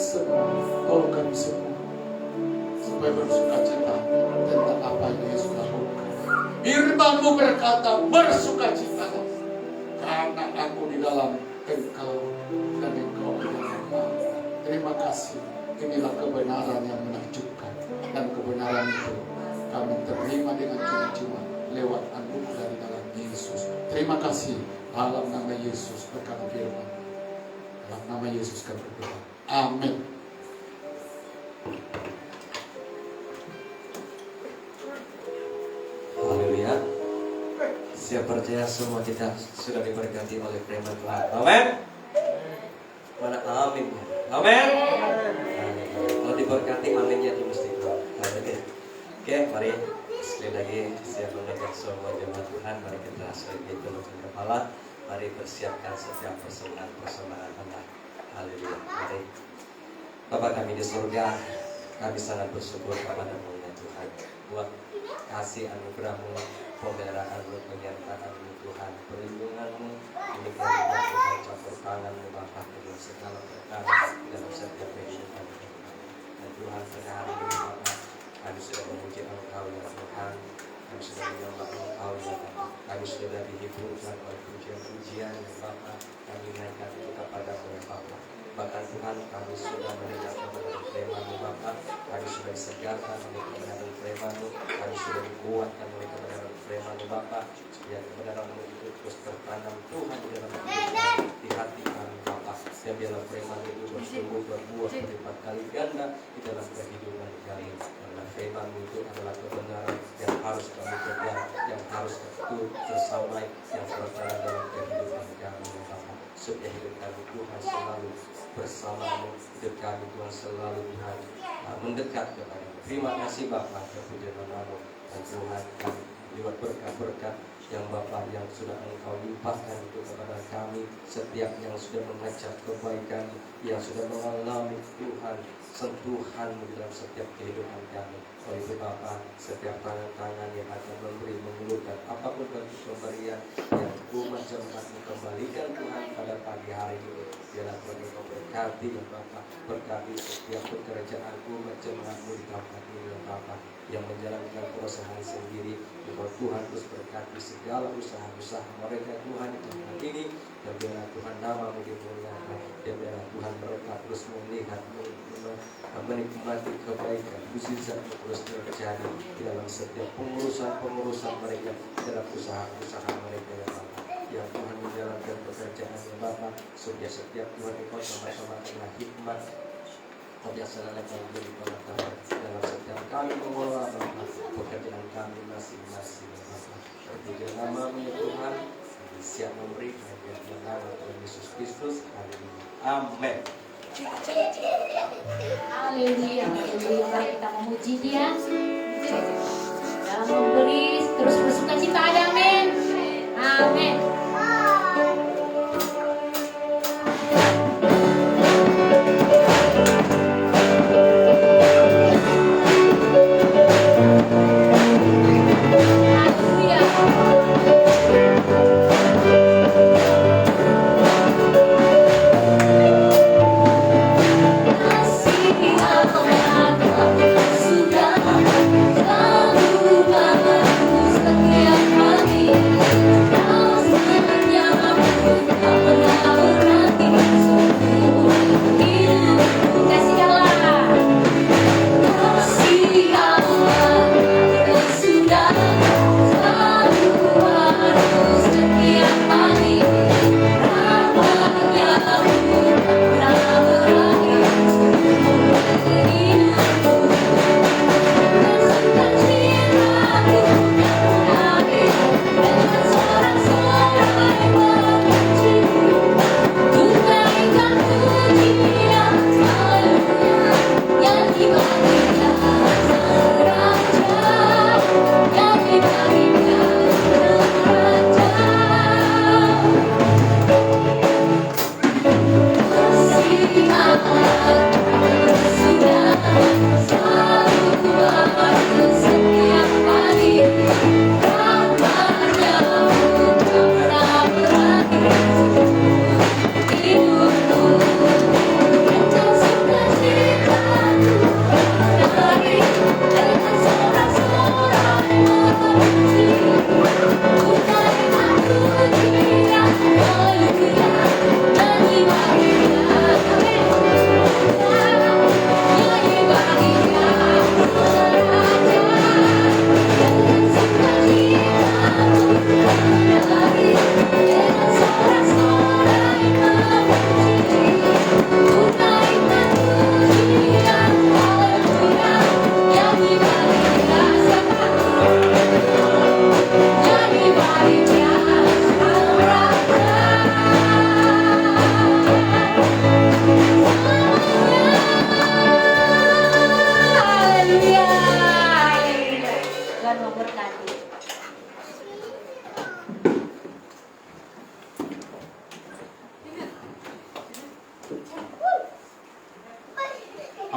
semua, supaya bersukacita tentang apa yang Yesus lakukan. Firman-Mu berkata, bersukacita karena aku di dalam Engkau dan Engkau di dalam aku. Terima kasih. Inilah kebenaran yang menakjubkan, dan kebenaran itu kami terima dengan cuma-cuma lewat anugerah dari dalam Yesus. Terima kasih. Dalam nama Yesus berkata firman. Dalam nama Yesus kami berdoa. Amin. Haleluya. Siap percaya semua kita sudah diberkati oleh firman Tuhan. Amin. Mana amin. Amin. Kalau diberkati aminnya itu mesti keluar. Oke, mari sekali lagi siap mengajak semua jemaat Tuhan. Mari kita selagi tundukkan kepala. Mari persiapkan setiap persembahan Allah. Haleluya. Mari. Bapa kami di surga, kami sangat bersyukur kepada-Mu. Tuhan. Buat kasih anugerah-Mu, pemeliharaan-Mu, penyertaan-Mu Tuhan, perlindungan-Mu. Demikian juga Tuhan, campur tangan-Mu Bapa dalam segala perkara dalam setiap kehidupan kami. Dan Tuhan, pada hari ini Bapa, kami sudah memuji Engkau ya Tuhan. Kami sudah menyembah Engkau ya Bapa. Kami sudah dihiburkan oleh pujian-pujian ya Bapa. Kami naikkan itu kepada-Mu ya Bapa. Bahkan Tuhan, kami sudah mendengar kebenaran firman-Mu Bapa. Kami sudah disegarkan oleh kebenaran firman-Mu. Kami sudah dikuatkan oleh kebenaran firman-Mu Bapa. Supaya kebenaran-Mu itu terus tertanam Tuhan di dalam di hati kami Bapa. Dan biarlah firman itu bertumbuh berbuah berlipat kali ganda di dalam kehidupan kami. Karena firman-Mu itu adalah kebenaran yang harus kami pegang, yang harus betul tersamai, yang tertanam dalam kehidupan kami Bapa. Supaya hidup kami Tuhan selalu bersama-Mu, hidup kami Tuhan selalu Tuhan mendekat kepada-Mu. Terima kasih Bapa, terpuji nama-Mu. Dan Tuhan, kami lewat berkat-berkat yang Bapa yang sudah Engkau limpahkan itu kepada kami, setiap yang sudah mengajak kebaikan, yang sudah mengalami Tuhan sentuhan-Mu dalam setiap kehidupan kami. Oleh itu Bapa, setiap tangan-tangan yang akan memberi, mengeluhkan apapun bentuk pemberian yang umat jemaat-Mu kembalikan Tuhan pada pagi hari ini, biarlah Tuhan Engkau berkati ya Bapa, berkati setiap pekerjaan umat jemaat-Mu di tempat ini ya Bapa, yang menjalankan perusahaan sendiri. Biarlah Tuhan terus berkati segala usaha-usaha mereka Tuhan di tempat ini, dan biarlah Tuhan nama-Mu dimuliakan, dan biarlah Tuhan mereka terus melihat, menikmati kebaikan, mukjizat terus terjadi di dalam setiap pengurusan mereka, dalam usaha-usaha mereka ya Bapa. Ya Tuhan, menjalankan pekerjaan ya Bapa, supaya setiap Tuhan Engkau sama-sama dengan hikmat kebiasaan yang menjadi pengetahuan dalam setiap kami mengelola Bapa pekerjaan kami masing-masing ya Bapa. Terpuji nama-Mu ya Tuhan, kami siap memberi hanya di nama Tuhan Yesus Kristus. Amin. Haleluya, haleluya. Mari kita memuji Dia dalam memberi terus bersukacita. Amin. Amin.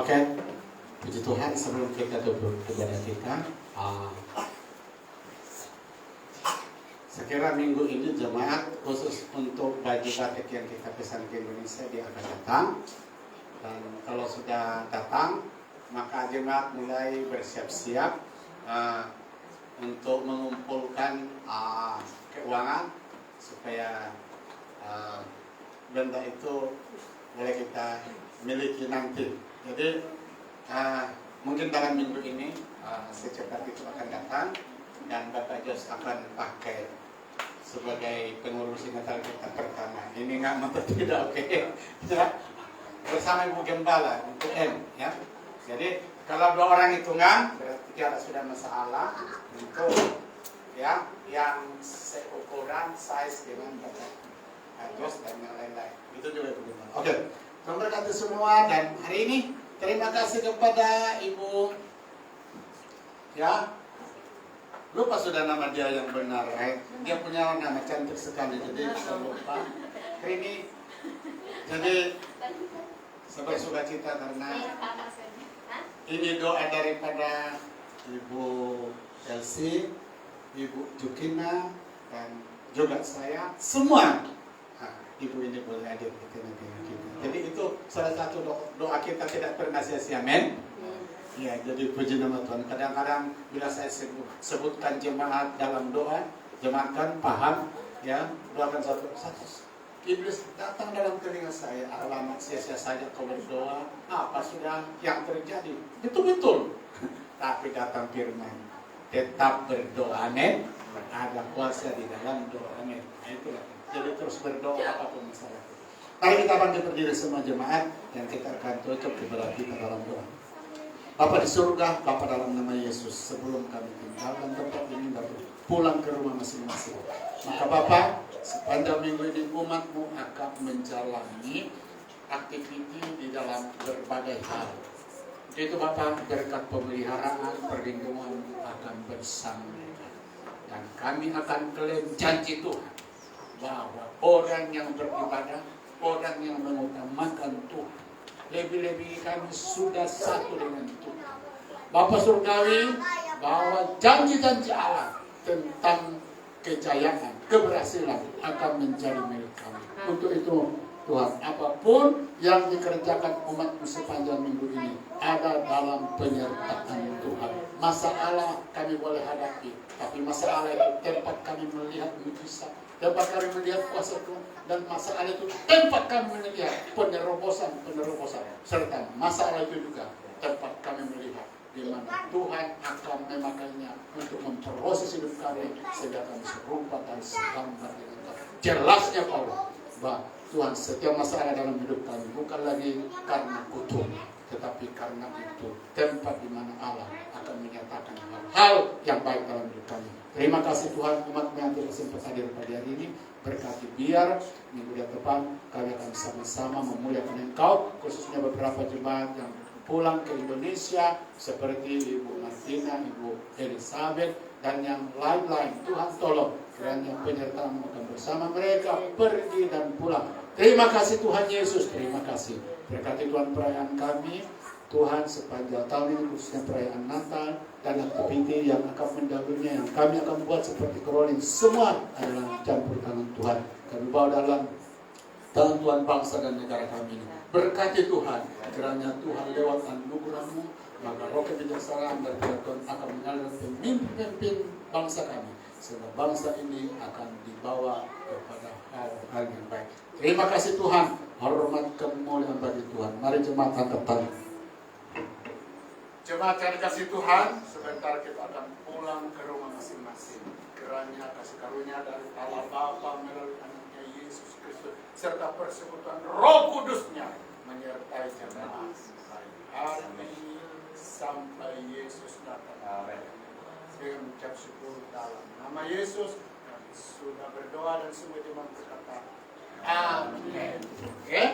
Oke, Puji Tuhan, sebelum kita duduk kepada kita, sekira minggu ini jemaat khusus untuk baju batik yang kita pesan ke Indonesia dia akan datang. Dan kalau sudah datang, maka jemaat mulai bersiap-siap untuk mengumpulkan keuangan supaya benda itu boleh kita miliki nanti. Jadi mungkin dalam minggu ini secepat itu akan datang dan Bapak Jos akan pakai sebagai pengurus Natal kita pertama. Ini nggak mantap tidak, oke? Ya. Bersama Ibu Gembala untuk M, ya. Jadi kalau 2 orang hitungan berarti tidak sudah masalah untuk ya yang seukuran size dengan Bapak Jos dan yang lain-lain. Itu juga Ibu Gembala. Oke. Tuhan berkati semua dan hari ini terima kasih kepada Ibu ya. Lupa sudah nama dia yang benar, right? Dia punya nama cantik sekali, jadi saya lupa. Ini jadi sebagai cita karena ini doa daripada Ibu Elsie, Ibu Jukina, dan juga saya. Semua Ibu ini boleh hadir di tengah-tengah kita. Jadi itu salah satu doa kita tidak pernah sia-sia, amin. Ya, jadi puji nama Tuhan. Kadang-kadang bila saya sebutkan jemaat dalam doa, jemaat kan paham, ya, doakan satu. Iblis datang dalam telinga saya, alamat sia-sia saja kau berdoa, apa sudah yang terjadi? Itu betul. Tapi datang firman, tetap berdoa, amin. Ada kuasa di dalam doa, amin. Itulah. Jadi terus berdoa apapun masalah. Mari kita bangkit berdiri semua jemaat dan kita akan tutup kepada kita dalam doa. Bapa di surga, Bapa dalam nama Yesus, sebelum kami tinggalkan tempat ini dan pulang ke rumah masing-masing, maka Bapa, sepanjang minggu ini umat-Mu akan menjalani aktiviti di dalam berbagai hal. Itu Bapa, berkat pemeliharaan, perlindungan akan bersama mereka. Dan kami akan klaim janji Tuhan bahwa orang yang beribadah, orang yang mengutamakan Tuhan, lebih-lebih kami sudah satu dengan Tuhan. Bapa Surgawi, bahwa janji-janji Allah tentang kejayaan, keberhasilan akan menjadi milik kami. Untuk itu Tuhan, apapun yang dikerjakan umat-Mu sepanjang minggu ini ada dalam penyertaan Tuhan. Masalah kami boleh hadapi, tapi masalah itu tempat kami melihat mujizat, tempat kami melihat kuasa Tuhan, dan masalah itu tempat kami melihat penerobosan, serta masalah itu juga tempat kami melihat di mana Tuhan akan memakainya untuk memproses hidup kami sehingga kami serupa dan segambar dengan Tuhan. Jelasnya Paulus bahwa Tuhan setiap masalah dalam hidup kami bukan lagi karena kutuk, tetapi karena itu tempat di mana Allah akan menyatakan hal yang baik dalam hidup kami. Terima kasih Tuhan, umat-Mu yang telah sempat hadir pada hari ini. Berkati biar minggu depan kami akan sama-sama memuliakan Engkau, khususnya beberapa jemaat yang pulang ke Indonesia seperti Ibu Martina, Ibu Elizabeth, dan yang lain-lain. Tuhan tolong kiranya penyertaan akan bersama mereka pergi dan pulang. Terima kasih Tuhan Yesus, terima kasih. Berkati Tuhan perayaan kami, Tuhan sepanjang tahun ini khususnya perayaan Natal dan aktiviti yang akan mendahulunya yang kami akan buat seperti Kerolin, semua adalah campur tangan Tuhan. Kami bawa dalam tangan Tuhan bangsa dan negara kami ini. Berkati Tuhan, kiranya Tuhan lewat anugerah-Mu, maka roh kebijaksanaan dari Tuhan akan mengalir pemimpin bangsa kami, sehingga bangsa ini akan dibawa kepada hal-hal yang baik. Terima kasih Tuhan, hormat kemuliaan bagi Tuhan. Mari jemaat angkat tangan. Jemaat yang dikasih Tuhan, sebentar kita akan pulang ke rumah masing-masing. Kiranya kasih karunia dari Allah Bapa melalui anaknya Yesus Kristus serta persekutuan Roh Kudusnya menyertai jemaat. Amin. Sampai Yesus datang. Dengan mengucap syukur dalam nama Yesus, kami sudah berdoa dan semua jemaat berkata, Amin. Oke?